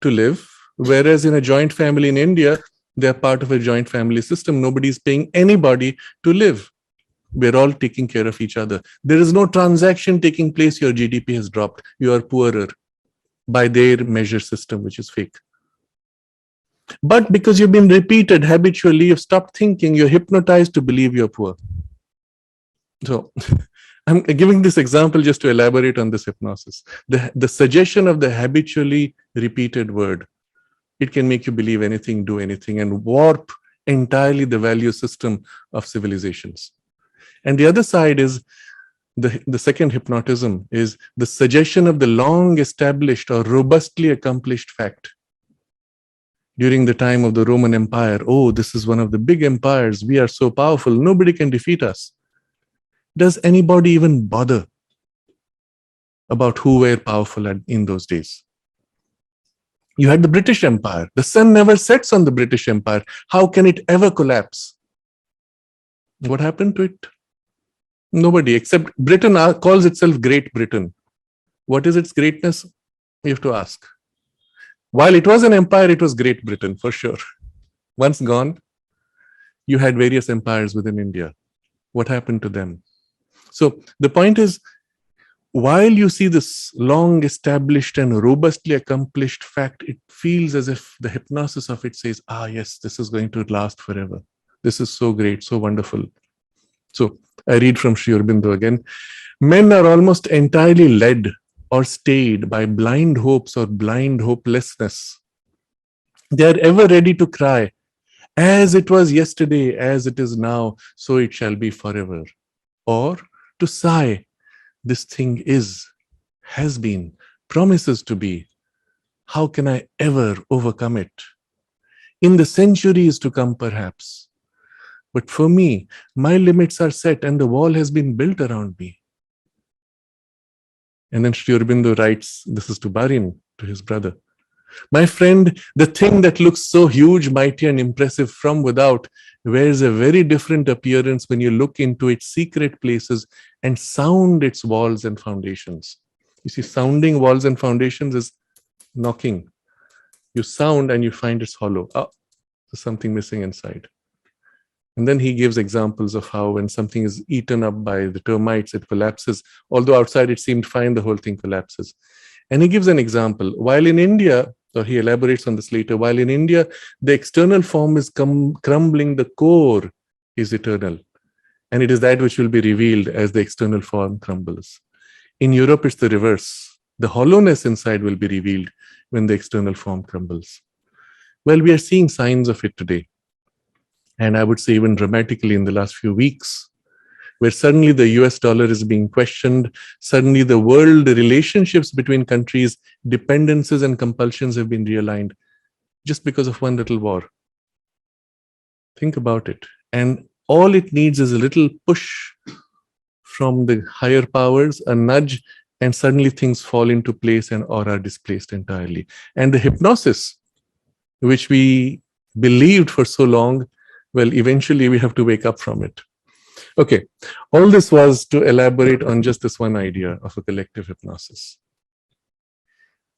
to live. Whereas in a joint family in India, they're part of a joint family system. Nobody's paying anybody to live. We're all taking care of each other. There is no transaction taking place. Your GDP has dropped. You are poorer by their measure system, which is fake. But because you've been repeated habitually, you've stopped thinking, you're hypnotized to believe you're poor. So I'm giving this example just to elaborate on this hypnosis. The suggestion of the habitually repeated word, it can make you believe anything, do anything, and warp entirely the value system of civilizations. And the other side is the second hypnotism is the suggestion of the long established or robustly accomplished fact. During the time of the Roman Empire, oh, this is one of the big empires. We are so powerful. Nobody can defeat us. Does anybody even bother about who were powerful in those days? You had the British Empire. The sun never sets on the British Empire. How can it ever collapse? What happened to it? Nobody, except Britain calls itself Great Britain. What is its greatness? You have to ask. While it was an empire, it was Great Britain, for sure. Once gone, you had various empires within India. What happened to them? So the point is, while you see this long established and robustly accomplished fact, it feels as if the hypnosis of it says, yes, this is going to last forever. This is so great, so wonderful. So I read from Sri Aurobindo again. Men are almost entirely led or stayed by blind hopes or blind hopelessness. They are ever ready to cry, as it was yesterday, as it is now, so it shall be forever. Or to sigh, this thing is, has been, promises to be. How can I ever overcome it? In the centuries to come, perhaps. But for me, my limits are set and the wall has been built around me. And then Sri Aurobindo writes, this is to Barin, to his brother. My friend, the thing that looks so huge, mighty, and impressive from without wears a very different appearance when you look into its secret places and sound its walls and foundations. You see, sounding walls and foundations is knocking. You sound and you find it's hollow. There's something missing inside. And then he gives examples of how when something is eaten up by the termites, it collapses. Although outside it seemed fine, the whole thing collapses. And he gives an example. While in India, or he elaborates on this later, while in India, the external form is crumbling, the core is eternal. And it is that which will be revealed as the external form crumbles. In Europe, it's the reverse. The hollowness inside will be revealed when the external form crumbles. Well, we are seeing signs of it today. And I would say even dramatically in the last few weeks, where suddenly the US dollar is being questioned, suddenly the world relationships between countries, dependencies and compulsions have been realigned just because of one little war. Think about it. And all it needs is a little push from the higher powers, a nudge, and suddenly things fall into place and or are displaced entirely. And the hypnosis, which we believed for so long, Well, eventually we have to wake up from it. Okay, all this was to elaborate on just this one idea of a collective hypnosis,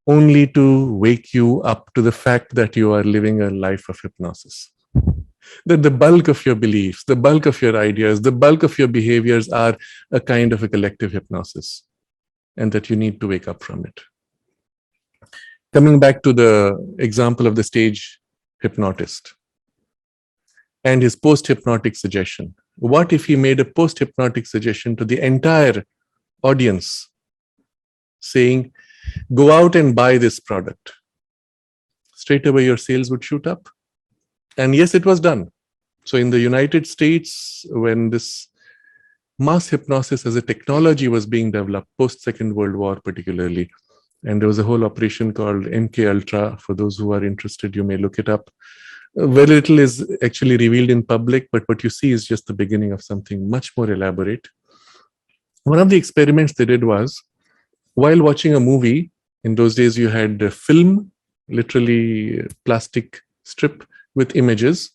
only to wake you up to the fact that you are living a life of hypnosis. That the bulk of your beliefs, the bulk of your ideas, the bulk of your behaviors are a kind of a collective hypnosis, and that you need to wake up from it. Coming back to the example of the stage hypnotist and his post-hypnotic suggestion. What if he made a post-hypnotic suggestion to the entire audience saying, go out and buy this product? Straight away your sales would shoot up. And yes, it was done. So in the United States, when this mass hypnosis as a technology was being developed, post-Second World War particularly, and there was a whole operation called MK Ultra. For those who are interested, you may look it up. Very little is actually revealed in public, but what you see is just the beginning of something much more elaborate. One of the experiments they did was, while watching a movie, in those days you had a film, literally plastic strip with images,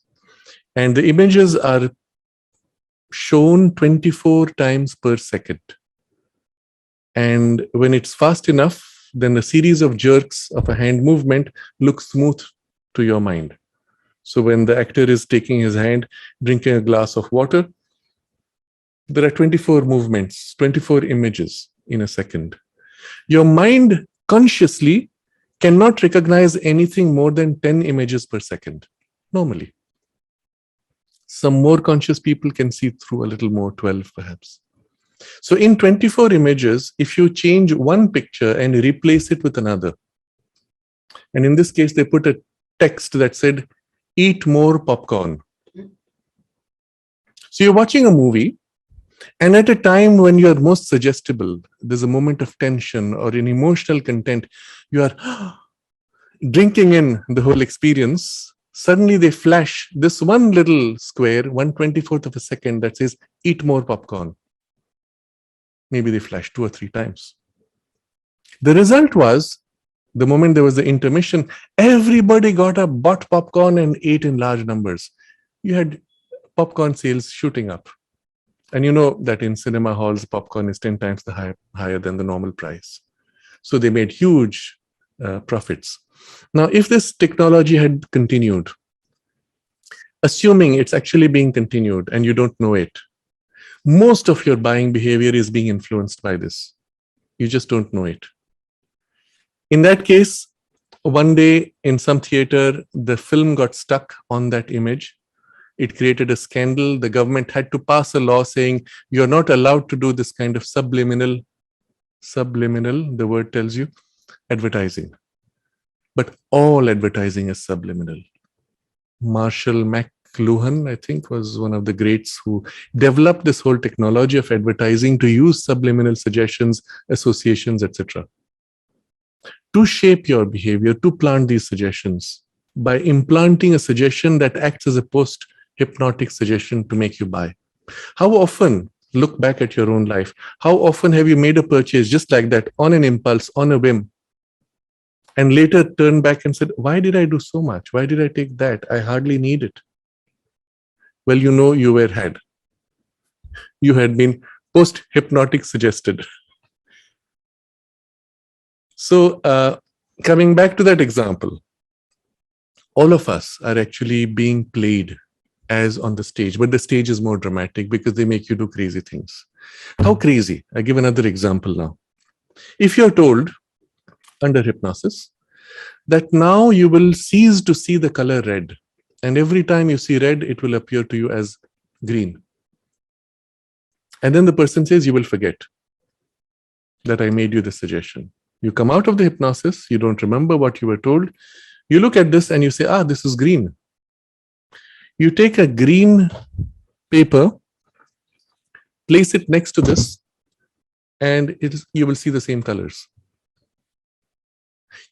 and the images are shown 24 times per second. And when it's fast enough, then a series of jerks of a hand movement looks smooth to your mind. So when the actor is taking his hand, drinking a glass of water, there are 24 movements, 24 images in a second. Your mind consciously cannot recognize anything more than 10 images per second, normally. Some more conscious people can see through a little more, 12 perhaps. So in 24 images, if you change one picture and replace it with another, and in this case, they put a text that said, eat more popcorn. So you're watching a movie, and at a time when you're most suggestible, there's a moment of tension or an emotional content, you are drinking in the whole experience. Suddenly they flash this one little square, 1/24th of a second, that says, eat more popcorn. Maybe they flashed 2 or 3 times. The result was, the moment there was the intermission, everybody got up, bought popcorn and ate in large numbers. You had popcorn sales shooting up. And you know that in cinema halls, popcorn is 10 times higher than the normal price. So they made huge profits. Now, if this technology had continued, assuming it's actually being continued and you don't know it, most of your buying behavior is being influenced by this. You just don't know it. In that case, one day in some theater, the film got stuck on that image. It created a scandal. The government had to pass a law saying you're not allowed to do this kind of subliminal, the word tells you, advertising. But all advertising is subliminal. Marshall McLuhan, I think, was one of the greats who developed this whole technology of advertising to use subliminal suggestions, associations, etc. To shape your behavior, to plant these suggestions by implanting a suggestion that acts as a post-hypnotic suggestion to make you buy. How often, look back at your own life, how often have you made a purchase just like that, on an impulse, on a whim, and later turned back and said, why did I do so much? Why did I take that? I hardly need it. Well, you know you were had. You had been post-hypnotic suggested. So coming back to that example, all of us are actually being played as on the stage, but the stage is more dramatic because they make you do crazy things. How crazy? I give another example now. If you're told under hypnosis that now you will cease to see the color red, and every time you see red, it will appear to you as green. And then the person says, you will forget that I made you the suggestion. You come out of the hypnosis, you don't remember what you were told. You look at this and you say, this is green. You take a green paper, place it next to this, and you will see the same colors.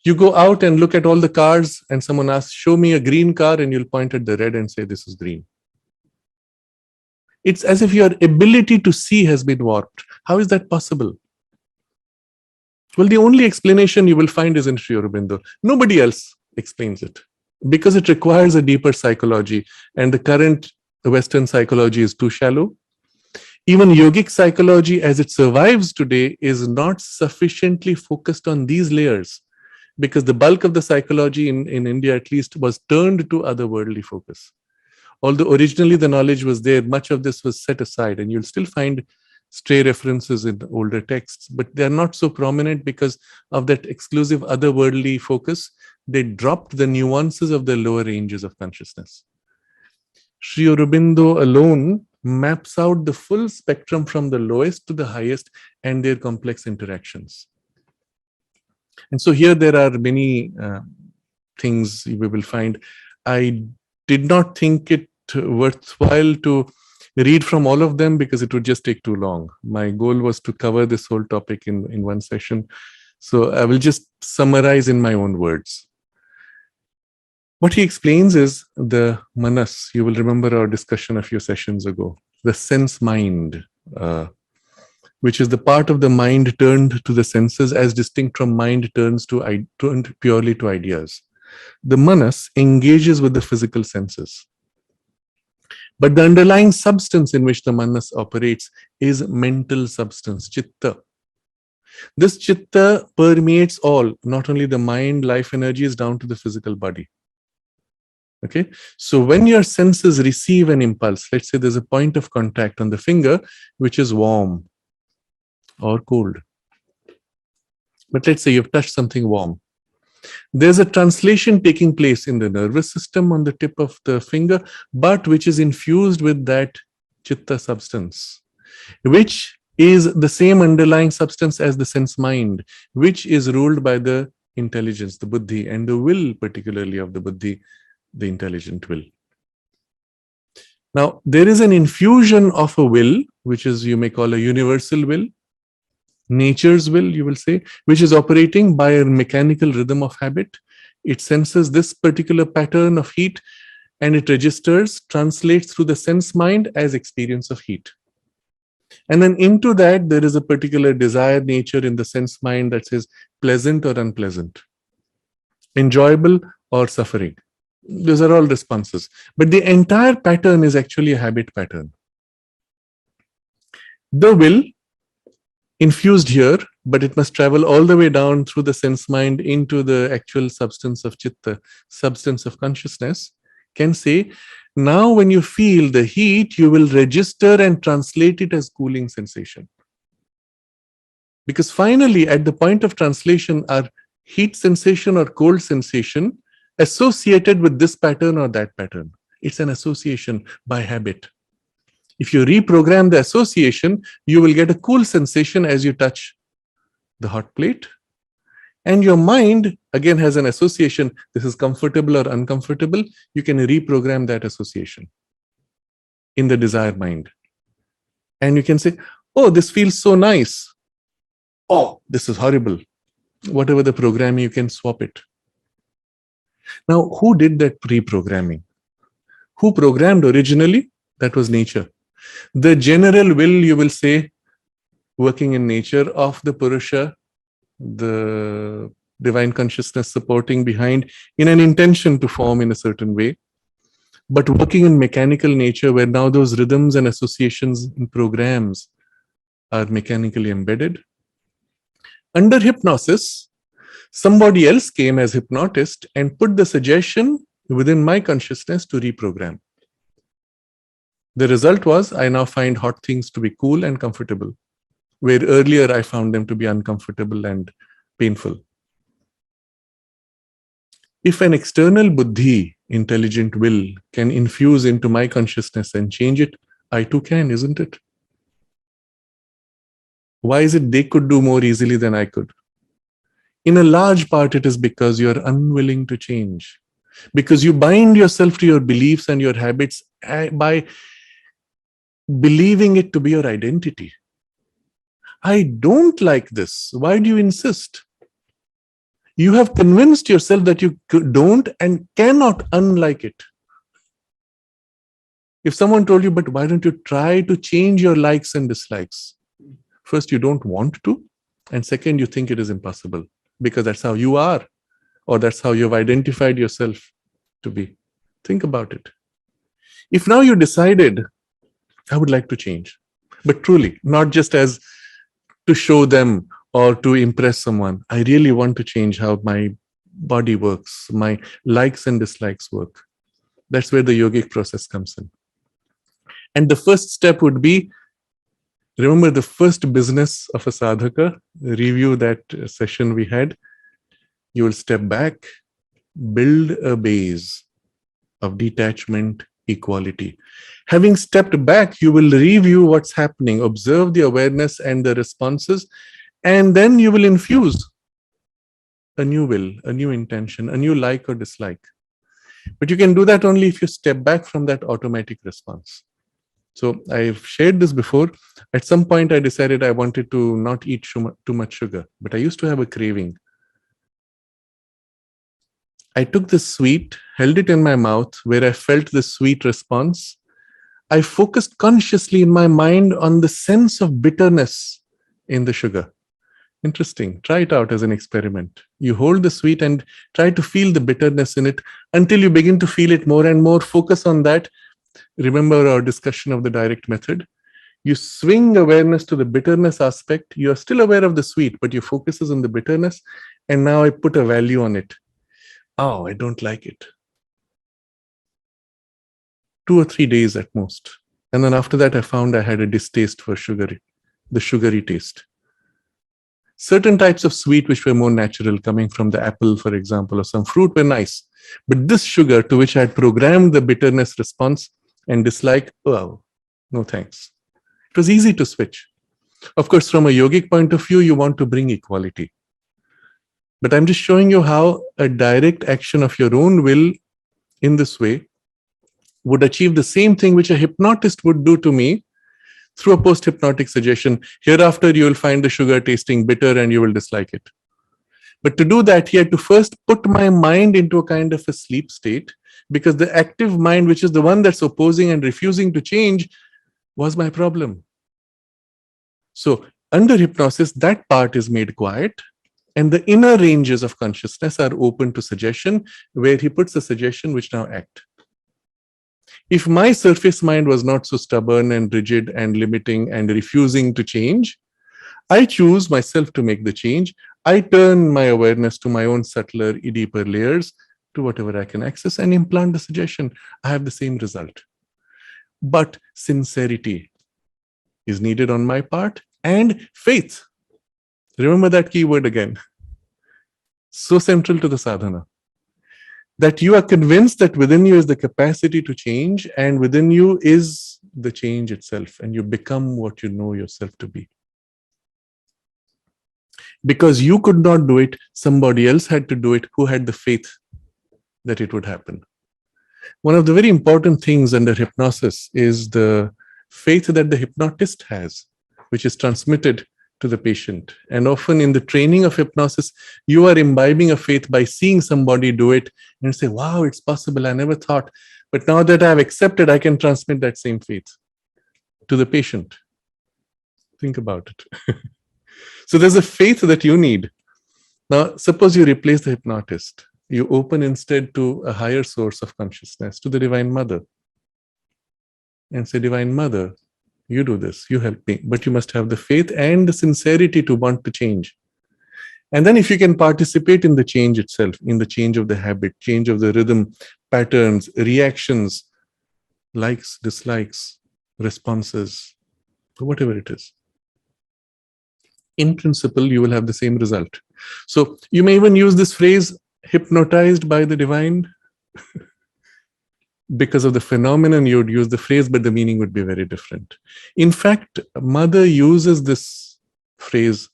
You go out and look at all the cars, and someone asks, show me a green car, and you'll point at the red and say, this is green. It's as if your ability to see has been warped. How is that possible? Well, the only explanation you will find is in Sri Aurobindo. Nobody else explains it because it requires a deeper psychology, and the current Western psychology is too shallow. Even yogic psychology, as it survives today, is not sufficiently focused on these layers, because the bulk of the psychology in India, at least, was turned to otherworldly focus. Although originally the knowledge was there, much of this was set aside, and you'll still find stray references in the older texts, but they're not so prominent because of that exclusive otherworldly focus. They dropped the nuances of the lower ranges of consciousness. Sri Aurobindo alone maps out the full spectrum from the lowest to the highest and their complex interactions. And so here there are many things we will find. I did not think it worthwhile to read from all of them because it would just take too long. My goal was to cover this whole topic in one session. So I will just summarize in my own words. What he explains is the manas. You will remember our discussion a few sessions ago. The sense mind, which is the part of the mind turned to the senses as distinct from mind turned purely to ideas. The manas engages with the physical senses. But the underlying substance in which the manas operates is mental substance, chitta. This chitta permeates all, not only the mind, life energies, down to the physical body. Okay, so when your senses receive an impulse, let's say there's a point of contact on the finger, which is warm or cold. But let's say you've touched something warm. There's a translation taking place in the nervous system on the tip of the finger, but which is infused with that chitta substance, which is the same underlying substance as the sense mind, which is ruled by the intelligence, the buddhi, and the will, particularly of the buddhi, the intelligent will. Now, there is an infusion of a will, which is, you may call a universal will, nature's will, you will say, which is operating by a mechanical rhythm of habit. It senses this particular pattern of heat and it registers, translates through the sense mind as experience of heat. And then into that, there is a particular desired nature in the sense mind that says pleasant or unpleasant, enjoyable or suffering. Those are all responses. But the entire pattern is actually a habit pattern. The will infused here, but it must travel all the way down through the sense mind into the actual substance of chitta, substance of consciousness, can say, now when you feel the heat, you will register and translate it as cooling sensation. Because finally, at the point of translation, are heat sensation or cold sensation associated with this pattern or that pattern. It's an association by habit. If you reprogram the association, you will get a cool sensation as you touch the hot plate. And your mind, again, has an association. This is comfortable or uncomfortable. You can reprogram that association in the desire mind. And you can say, oh, this feels so nice. Oh, this is horrible. Whatever the programming, you can swap it. Now, who did that reprogramming? Who programmed originally? That was nature. The general will, you will say, working in nature of the Purusha, the divine consciousness supporting behind in an intention to form in a certain way, but working in mechanical nature where now those rhythms and associations and programs are mechanically embedded. Under hypnosis, somebody else came as hypnotist and put the suggestion within my consciousness to reprogram. The result was I now find hot things to be cool and comfortable, where earlier I found them to be uncomfortable and painful. If an external buddhi, intelligent will, can infuse into my consciousness and change it, I too can, isn't it? Why is it they could do more easily than I could? In a large part, it is because you're unwilling to change. Because you bind yourself to your beliefs and your habits by believing it to be your identity. I don't like this. Why do you insist? You have convinced yourself that you don't and cannot unlike it. If someone told you, but why don't you try to change your likes and dislikes? First, you don't want to. And second, you think it is impossible because that's how you are, or that's how you've identified yourself to be. Think about it. If now you decided, I would like to change, but truly, not just as to show them or to impress someone, I really want to change how my body works, my likes and dislikes work. That's where the yogic process comes in. And the first step would be, remember the first business of a sadhaka, review that session we had. You will step back, build a base of detachment, equality. Having stepped back, you will review what's happening, observe the awareness and the responses, and then you will infuse a new will, a new intention, a new like or dislike. But you can do that only if you step back from that automatic response. So I've shared this before. At some point, I decided I wanted to not eat too much sugar, but I used to have a craving. I took the sweet, held it in my mouth where I felt the sweet response. I focused consciously in my mind on the sense of bitterness in the sugar. Interesting. Try it out as an experiment. You hold the sweet and try to feel the bitterness in it until you begin to feel it more and more. Focus on that. Remember our discussion of the direct method. You swing awareness to the bitterness aspect. You are still aware of the sweet, but your focus is on the bitterness. And now I put a value on it. Oh, I don't like it. 2 or 3 days at most. And then after that, I found I had a distaste for the sugary taste. Certain types of sweet which were more natural, coming from the apple, for example, or some fruit, were nice. But this sugar to which I had programmed the bitterness response and dislike, oh, no thanks. It was easy to switch. Of course, from a yogic point of view, you want to bring equality. But I'm just showing you how a direct action of your own will in this way would achieve the same thing which a hypnotist would do to me through a post-hypnotic suggestion. Hereafter, you will find the sugar tasting bitter and you will dislike it. But to do that, he had to first put my mind into a kind of a sleep state, because the active mind, which is the one that's opposing and refusing to change, was my problem. So under hypnosis, that part is made quiet, and the inner ranges of consciousness are open to suggestion, where he puts a suggestion which now act. If my surface mind was not so stubborn and rigid and limiting and refusing to change, I choose myself to make the change. I turn my awareness to my own subtler, deeper layers, to whatever I can access, and implant the suggestion. I have the same result. But sincerity is needed on my part, and faith. Remember that key word again. So central to the sadhana. That you are convinced that within you is the capacity to change, and within you is the change itself, and you become what you know yourself to be. Because you could not do it, somebody else had to do it who had the faith that it would happen. One of the very important things under hypnosis is the faith that the hypnotist has, which is transmitted to the patient. And often in the training of hypnosis, you are imbibing a faith by seeing somebody do it and say, wow, it's possible. I never thought. But now that I've accepted, I can transmit that same faith to the patient. Think about it. So there's a faith that you need. Now, suppose you replace the hypnotist. You open instead to a higher source of consciousness, to the Divine Mother. And say, Divine Mother, you do this, you help me, but you must have the faith and the sincerity to want to change. And then if you can participate in the change itself, in the change of the habit, change of the rhythm, patterns, reactions, likes, dislikes, responses, whatever it is, in principle, you will have the same result. So you may even use this phrase, hypnotized by the divine. Because of the phenomenon, you would use the phrase, but the meaning would be very different. In fact, Mother uses this phrase,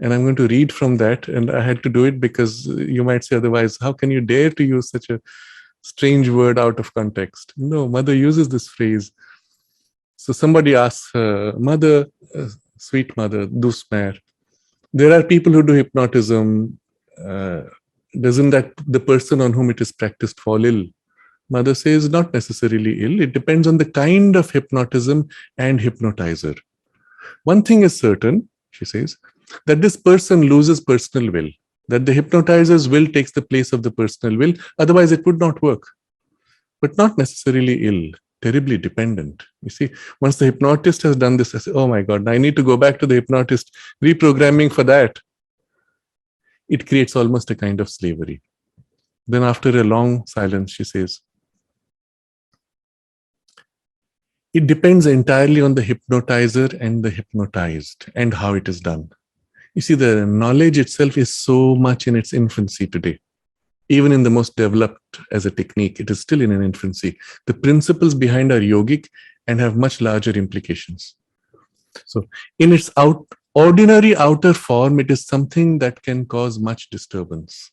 and I'm going to read from that, and I had to do it because you might say otherwise, how can you dare to use such a strange word out of context? No, Mother uses this phrase. So somebody asks her, Mother, sweet Mother, dusmer, there are people who do hypnotism. Doesn't that the person on whom it is practiced fall ill? Mother says, not necessarily ill. It depends on the kind of hypnotism and hypnotizer. One thing is certain, she says, that this person loses personal will, that the hypnotizer's will takes the place of the personal will. Otherwise, it would not work. But not necessarily ill. terribly dependent. You see, once the hypnotist has done this, I say, oh my God, I need to go back to the hypnotist, reprogramming for that. It creates almost a kind of slavery. Then after a long silence, she says, it depends entirely on the hypnotizer and the hypnotized and how it is done. You see, the knowledge itself is so much in its infancy today. Even in the most developed as a technique, it is still in an infancy. The principles behind are yogic and have much larger implications. So in its ordinary outer form, it is something that can cause much disturbance.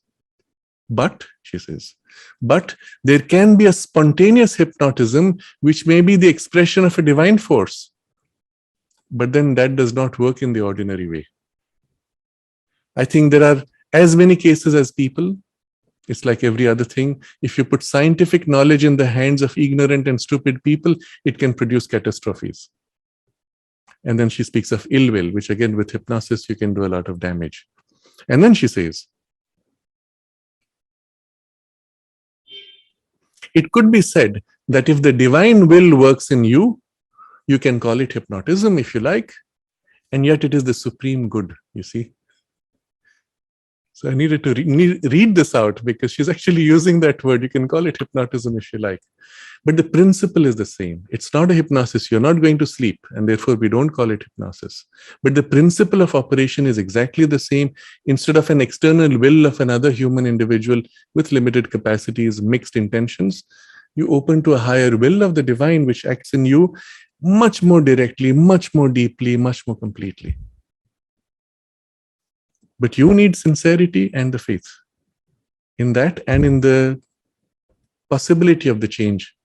But, she says, but there can be a spontaneous hypnotism, which may be the expression of a divine force. But then that does not work in the ordinary way. I think there are as many cases as people. It's like every other thing. If you put scientific knowledge in the hands of ignorant and stupid people, it can produce catastrophes. And then she speaks of ill will, which again, with hypnosis, you can do a lot of damage. And then she says, it could be said that if the divine will works in you, you can call it hypnotism if you like, and yet it is the supreme good, you see. So I needed to read this out because she's actually using that word. You can call it hypnotism if you like. But the principle is the same. It's not a hypnosis. You're not going to sleep, and therefore we don't call it hypnosis. But the principle of operation is exactly the same. Instead of an external will of another human individual with limited capacities, mixed intentions, you open to a higher will of the divine, which acts in you much more directly, much more deeply, much more completely. But you need sincerity and the faith in that and in the possibility of the change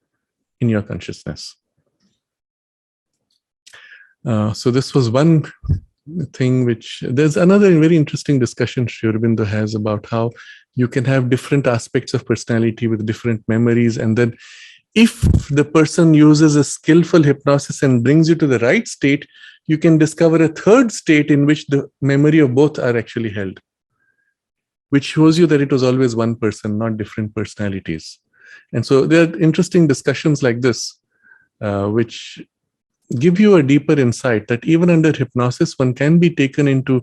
in your consciousness. So this was one thing which, there's another very interesting discussion Sri Aurobindo has about how you can have different aspects of personality with different memories. And then if the person uses a skillful hypnosis and brings you to the right state, you can discover a third state in which the memory of both are actually held, which shows you that it was always one person, not different personalities. And so there are interesting discussions like this, which give you a deeper insight that even under hypnosis, one can be taken into,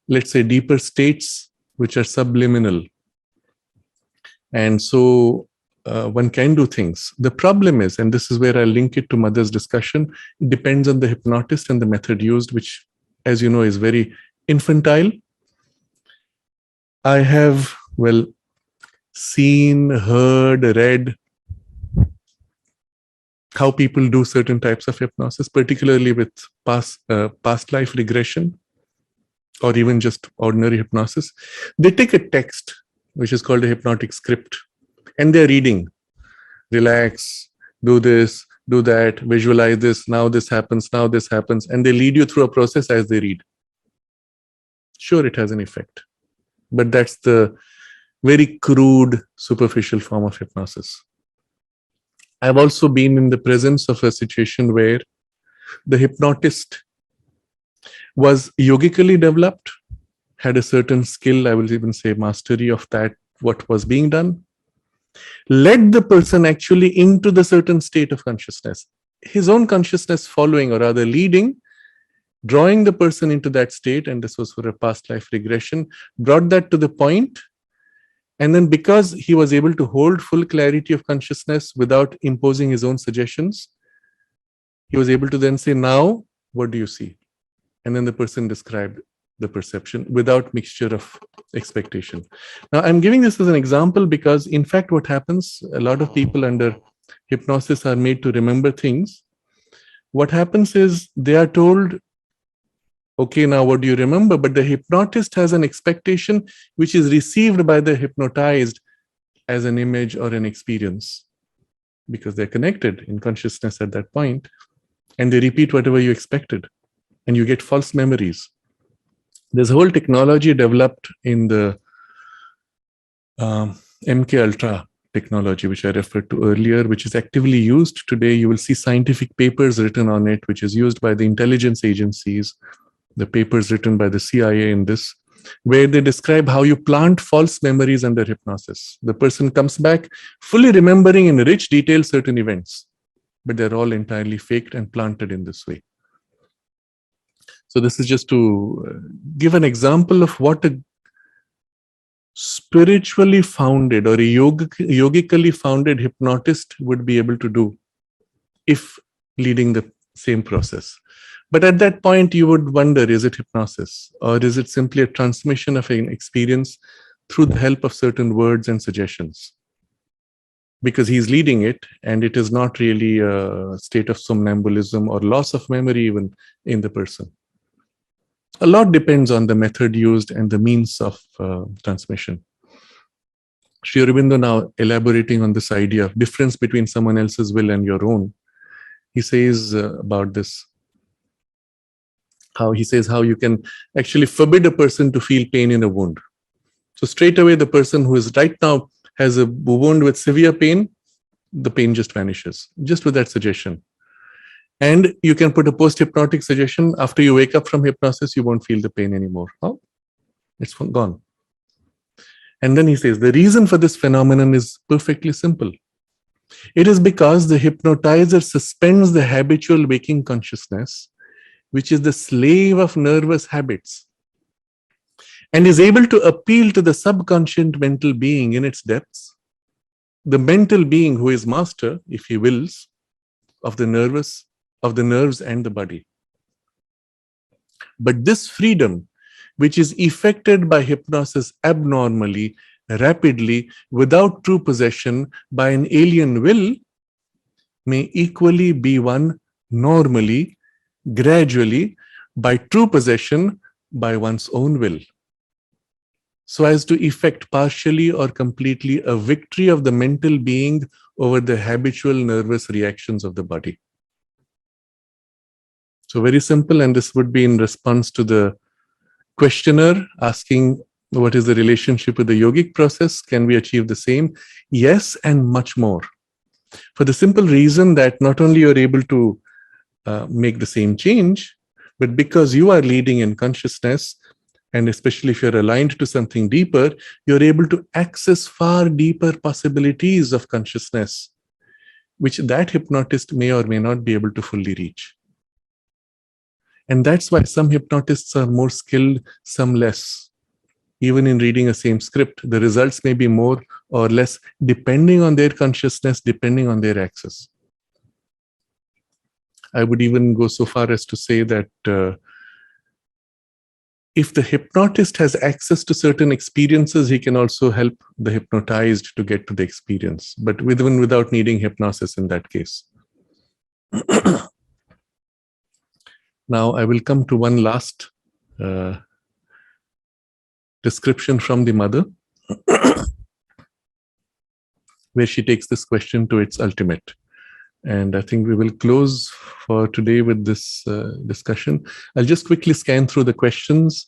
let's say, deeper states which are subliminal. And so one can do things. The problem is, and this is where I link it to Mother's discussion, it depends on the hypnotist and the method used, which, as you know, is very infantile. I have, seen, heard, read how people do certain types of hypnosis, particularly with past life regression, or even just ordinary hypnosis. They take a text, which is called a hypnotic script, and they're reading, relax, do this, do that, visualize this, now this happens, and they lead you through a process as they read. Sure, it has an effect, but that's the very crude, superficial form of hypnosis. I've also been in the presence of a situation where the hypnotist was yogically developed, had a certain skill, I will even say mastery of that, what was being done, led the person actually into the certain state of consciousness, his own consciousness following, or rather leading, drawing the person into that state, and this was for a past life regression, brought that to the point. And then because he was able to hold full clarity of consciousness without imposing his own suggestions, he was able to then say, now, what do you see? And then the person described the perception without mixture of expectation. Now, I'm giving this as an example because, in fact, what happens, a lot of people under hypnosis are made to remember things. What happens is they are told, okay, now what do you remember? But the hypnotist has an expectation which is received by the hypnotized as an image or an experience, because they're connected in consciousness at that point, and they repeat whatever you expected, and you get false memories. There's a whole technology developed in the MK Ultra technology, which I referred to earlier, which is actively used today. You will see scientific papers written on it, which is used by the intelligence agencies, the papers written by the CIA in this, where they describe how you plant false memories under hypnosis. The person comes back fully remembering in rich detail certain events, but they're all entirely faked and planted in this way. So this is just to give an example of what a spiritually founded or a yogically founded hypnotist would be able to do if leading the same process. But at that point, you would wonder, is it hypnosis, or is it simply a transmission of an experience through the help of certain words and suggestions? Because he's leading it, and it is not really a state of somnambulism or loss of memory even in the person. A lot depends on the method used and the means of transmission. Sri Aurobindo, now elaborating on this idea of difference between someone else's will and your own, he says about this, how you can actually forbid a person to feel pain in a wound. So straight away, the person who is right now has a wound with severe pain, the pain just vanishes, just with that suggestion. And you can put a post-hypnotic suggestion. After you wake up from hypnosis, you won't feel the pain anymore. Oh, it's gone. And then he says, the reason for this phenomenon is perfectly simple. It is because the hypnotizer suspends the habitual waking consciousness, which is the slave of nervous habits, and is able to appeal to the subconscious mental being in its depths, the mental being who is master, if he wills, of the nerves and the body. But this freedom, which is effected by hypnosis abnormally, rapidly, without true possession by an alien will, may equally be won normally, gradually, by true possession by one's own will, so as to effect partially or completely a victory of the mental being over the habitual nervous reactions of the body. So very simple, and this would be in response to the questioner asking, what is the relationship with the yogic process? Can we achieve the same? Yes, and much more. For the simple reason that not only you're able to make the same change, but because you are leading in consciousness, and especially if you're aligned to something deeper, you're able to access far deeper possibilities of consciousness, which that hypnotist may or may not be able to fully reach. And that's why some hypnotists are more skilled, some less. Even in reading a same script, the results may be more or less depending on their consciousness, depending on their access. I would even go so far as to say that if the hypnotist has access to certain experiences, he can also help the hypnotized to get to the experience, but even without needing hypnosis in that case. Now, I will come to one last description from the mother, where she takes this question to its ultimate. And I think we will close for today with this discussion. I'll just quickly scan through the questions.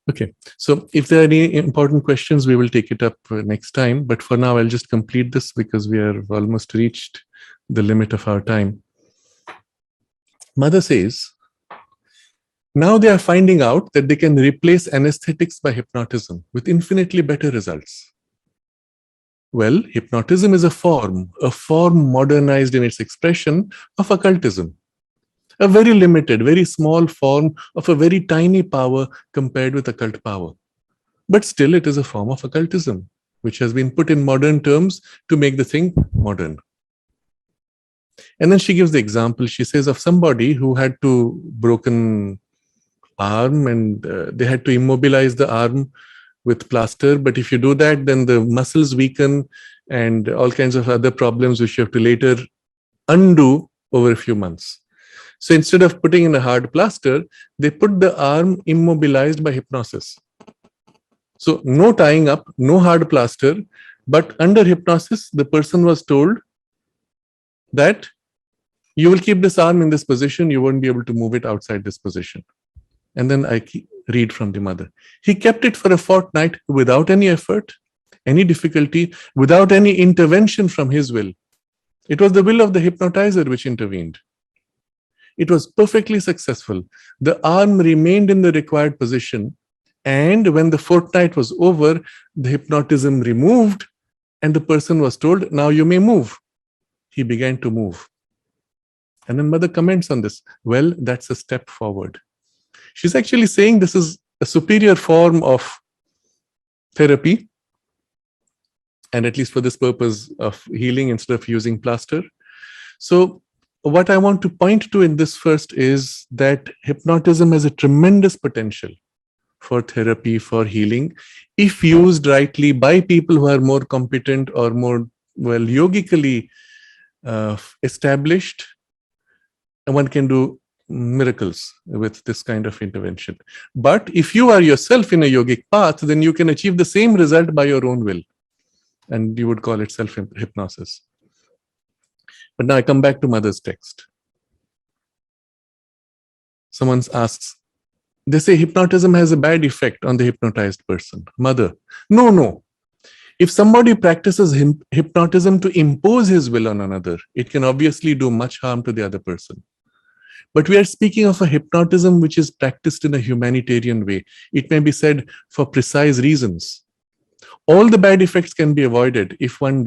Okay, so if there are any important questions, we will take it up next time. But for now, I'll just complete this because we are almost reached the limit of our time. Mother says, now they are finding out that they can replace anesthetics by hypnotism with infinitely better results. Well, hypnotism is a form modernized in its expression of occultism. A very limited, very small form of a very tiny power compared with occult power. But still, it is a form of occultism, which has been put in modern terms to make the thing modern. And then she gives the example, she says, of somebody who had to broken arm and they had to immobilize the arm with plaster. But if you do that, then the muscles weaken and all kinds of other problems which you have to later undo over a few months. So instead of putting in a hard plaster, they put the arm immobilized by hypnosis. So no tying up, no hard plaster, but under hypnosis, the person was told that you will keep this arm in this position, you won't be able to move it outside this position. And then I read from the mother. He kept it for a fortnight without any effort, any difficulty, without any intervention from his will. It was the will of the hypnotizer which intervened. It was perfectly successful. The arm remained in the required position And when the fortnight was over, the hypnotism removed and the person was told, now you may move. He began to move. And then mother comments on this. Well, that's a step forward. She's actually saying this is a superior form of therapy, and at least for this purpose of healing instead of using plaster. So what I want to point to in this first is that hypnotism has a tremendous potential for therapy, for healing, if used rightly by people who are more competent or more, well, yogically established. And one can do miracles with this kind of intervention. But if you are yourself in a yogic path, then you can achieve the same result by your own will. And you would call it self-hypnosis. But now I come back to mother's text. Someone asks, they say hypnotism has a bad effect on the hypnotized person. Mother, no. If somebody practices hypnotism to impose his will on another, it can obviously do much harm to the other person. But we are speaking of a hypnotism which is practiced in a humanitarian way. It may be said for precise reasons. All the bad effects can be avoided if one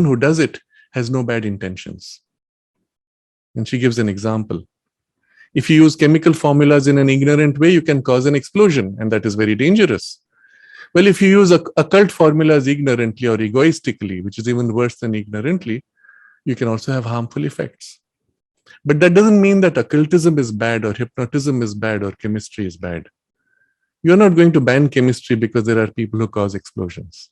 who does it has no bad intentions. And she gives an example. If you use chemical formulas in an ignorant way, you can cause an explosion, and that is very dangerous. Well, if you use occult formulas ignorantly or egoistically, which is even worse than ignorantly, you can also have harmful effects. But that doesn't mean that occultism is bad or hypnotism is bad or chemistry is bad. You're not going to ban chemistry because there are people who cause explosions.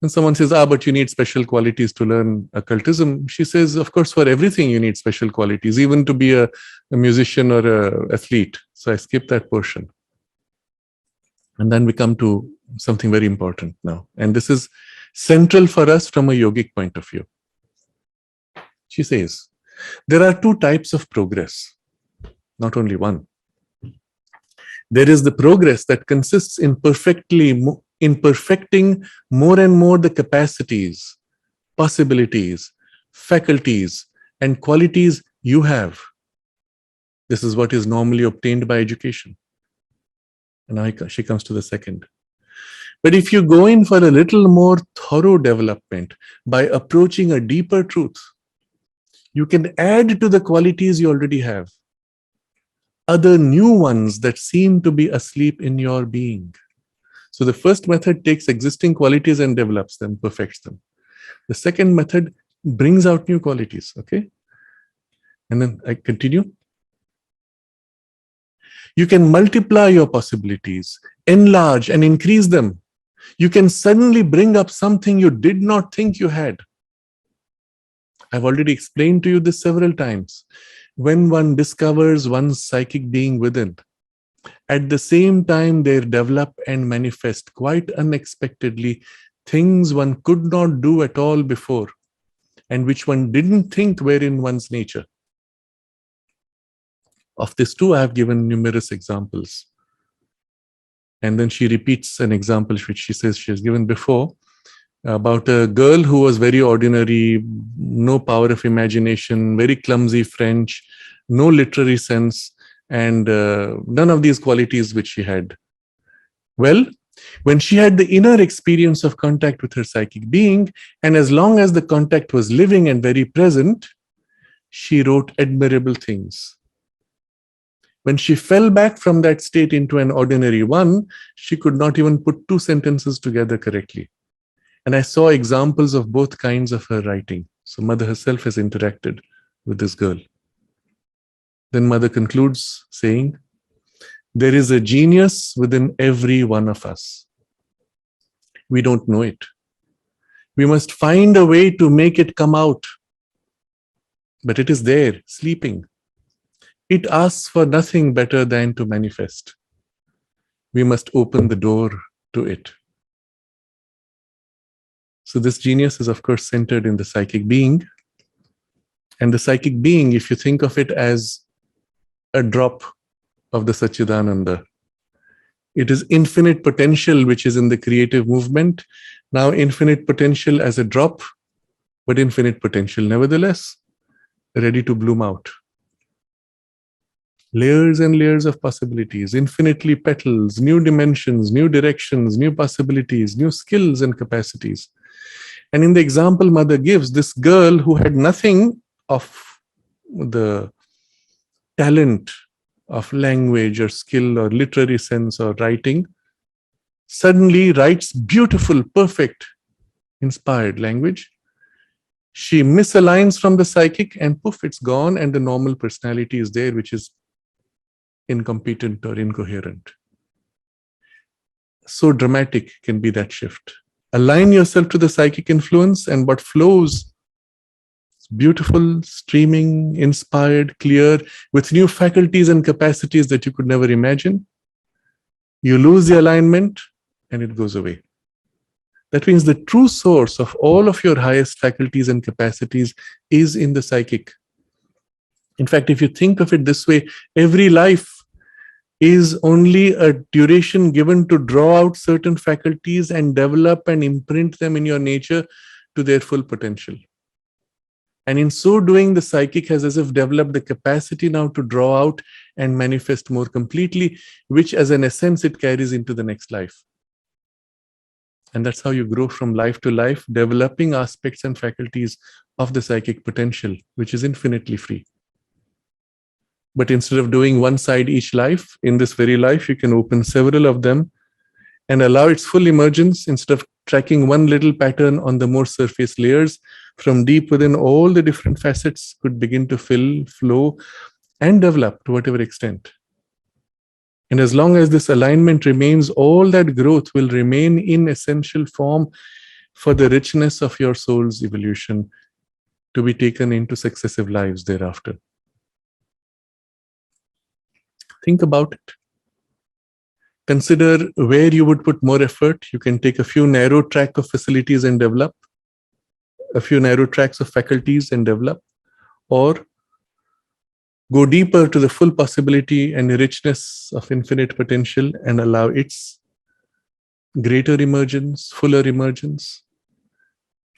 And someone says, but you need special qualities to learn occultism. She says, of course, for everything you need special qualities, even to be a musician or an athlete. So I skip that portion. And then we come to something very important now. And this is central for us from a yogic point of view. She says, there are two types of progress, not only one. There is the progress that consists in perfecting more and more the capacities, possibilities, faculties, and qualities you have. This is what is normally obtained by education. And now she comes to the second. But if you go in for a little more thorough development by approaching a deeper truth, you can add to the qualities you already have other new ones that seem to be asleep in your being. So the first method takes existing qualities and develops them, perfects them. The second method brings out new qualities, okay? And then I continue. You can multiply your possibilities, enlarge and increase them. You can suddenly bring up something you did not think you had. I've already explained to you this several times. When one discovers one's psychic being within, at the same time they develop and manifest quite unexpectedly things one could not do at all before and which one didn't think were in one's nature. Of this too, I have given numerous examples. And then she repeats an example which she says she has given before about a girl who was very ordinary, no power of imagination, very clumsy French, no literary sense, and none of these qualities which she had. Well, when she had the inner experience of contact with her psychic being, and as long as the contact was living and very present, she wrote admirable things. When she fell back from that state into an ordinary one, she could not even put two sentences together correctly. And I saw examples of both kinds of her writing. So mother herself has interacted with this girl. Then mother concludes saying, there is a genius within every one of us. We don't know it. We must find a way to make it come out. But it is there, sleeping. It asks for nothing better than to manifest. We must open the door to it. So this genius is, of course, centered in the psychic being. And the psychic being, if you think of it as a drop of the Satchidananda, it is infinite potential which is in the creative movement. Now infinite potential as a drop, but infinite potential nevertheless, ready to bloom out. Layers and layers of possibilities, infinitely petals, new dimensions, new directions, new possibilities, new skills and capacities. And in the example mother gives, this girl who had nothing of the talent of language or skill or literary sense or writing, suddenly writes beautiful, perfect, inspired language. She misaligns from the psychic and poof, it's gone, and the normal personality is there, which is incompetent or incoherent. So dramatic can be that shift. Align yourself to the psychic influence, and what flows is beautiful, streaming, inspired, clear, with new faculties and capacities that you could never imagine. You lose the alignment and it goes away. That means the true source of all of your highest faculties and capacities is in the psychic. In fact, if you think of it this way, every life is only a duration given to draw out certain faculties and develop and imprint them in your nature to their full potential. And in so doing, the psychic has as if developed the capacity now to draw out and manifest more completely, which as an essence it carries into the next life. And that's how you grow from life to life, developing aspects and faculties of the psychic potential, which is infinitely free. But instead of doing one side each life, in this very life, you can open several of them and allow its full emergence instead of tracking one little pattern on the more surface layers. From deep within, all the different facets could begin to fill, flow, and develop to whatever extent. And as long as this alignment remains, all that growth will remain in essential form for the richness of your soul's evolution to be taken into successive lives thereafter. Think about it. Consider where you would put more effort. You can take a few narrow track of facilities and develop, a few narrow tracks of faculties and develop, or go deeper to the full possibility and richness of infinite potential and allow its greater emergence, fuller emergence,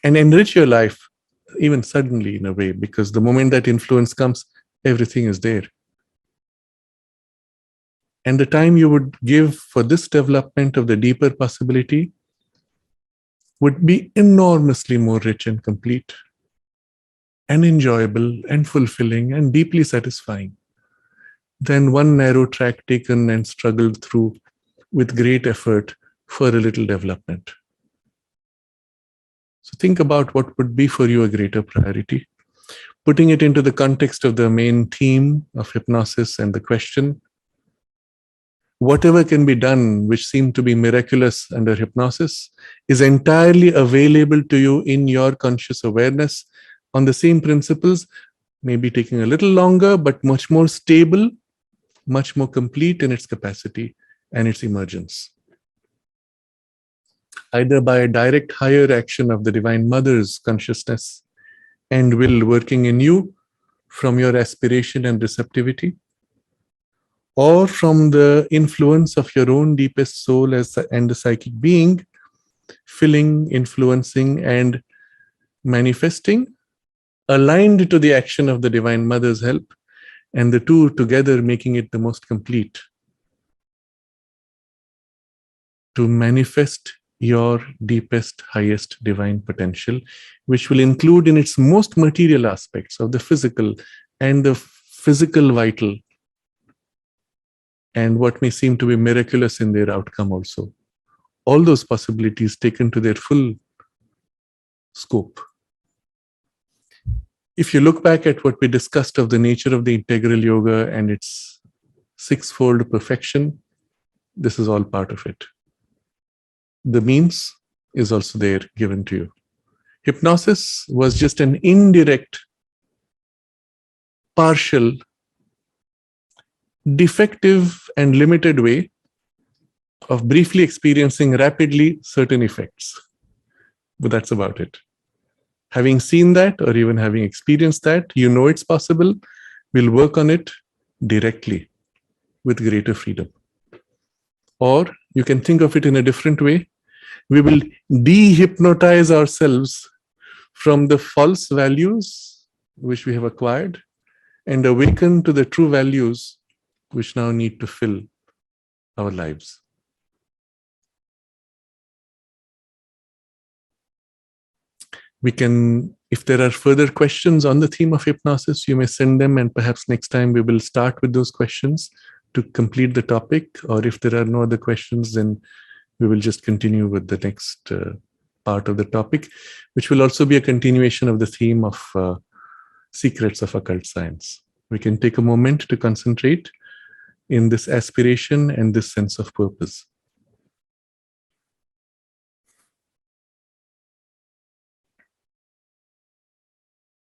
and enrich your life even suddenly in a way, because the moment that influence comes, everything is there. And the time you would give for this development of the deeper possibility would be enormously more rich and complete and enjoyable and fulfilling and deeply satisfying than one narrow track taken and struggled through with great effort for a little development. So think about what would be for you a greater priority. Putting it into the context of the main theme of hypnosis and the question, whatever can be done which seemed to be miraculous under hypnosis is entirely available to you in your conscious awareness on the same principles, maybe taking a little longer, but much more stable, much more complete in its capacity and its emergence. Either by a direct higher action of the Divine Mother's consciousness and will working in you from your aspiration and receptivity, or from the influence of your own deepest soul and the psychic being, filling, influencing, and manifesting, aligned to the action of the Divine Mother's help, and the two together making it the most complete. To manifest your deepest, highest divine potential, which will include in its most material aspects of the physical and the physical vital, and what may seem to be miraculous in their outcome also. All those possibilities taken to their full scope. If you look back at what we discussed of the nature of the integral yoga and its sixfold perfection, this is all part of it. The means is also there given to you. Hypnosis was just an indirect, partial, defective and limited way of briefly experiencing rapidly certain effects. But that's about it. Having seen that, or even having experienced that, you know it's possible. We'll work on it directly with greater freedom. Or you can think of it in a different way. We will de-hypnotize ourselves from the false values which we have acquired and awaken to the true values which now need to fill our lives. We can, if there are further questions on the theme of hypnosis, you may send them, and perhaps next time we will start with those questions to complete the topic. Or if there are no other questions, then we will just continue with the next part of the topic, which will also be a continuation of the theme of secrets of occult science. We can take a moment to concentrate in this aspiration and this sense of purpose.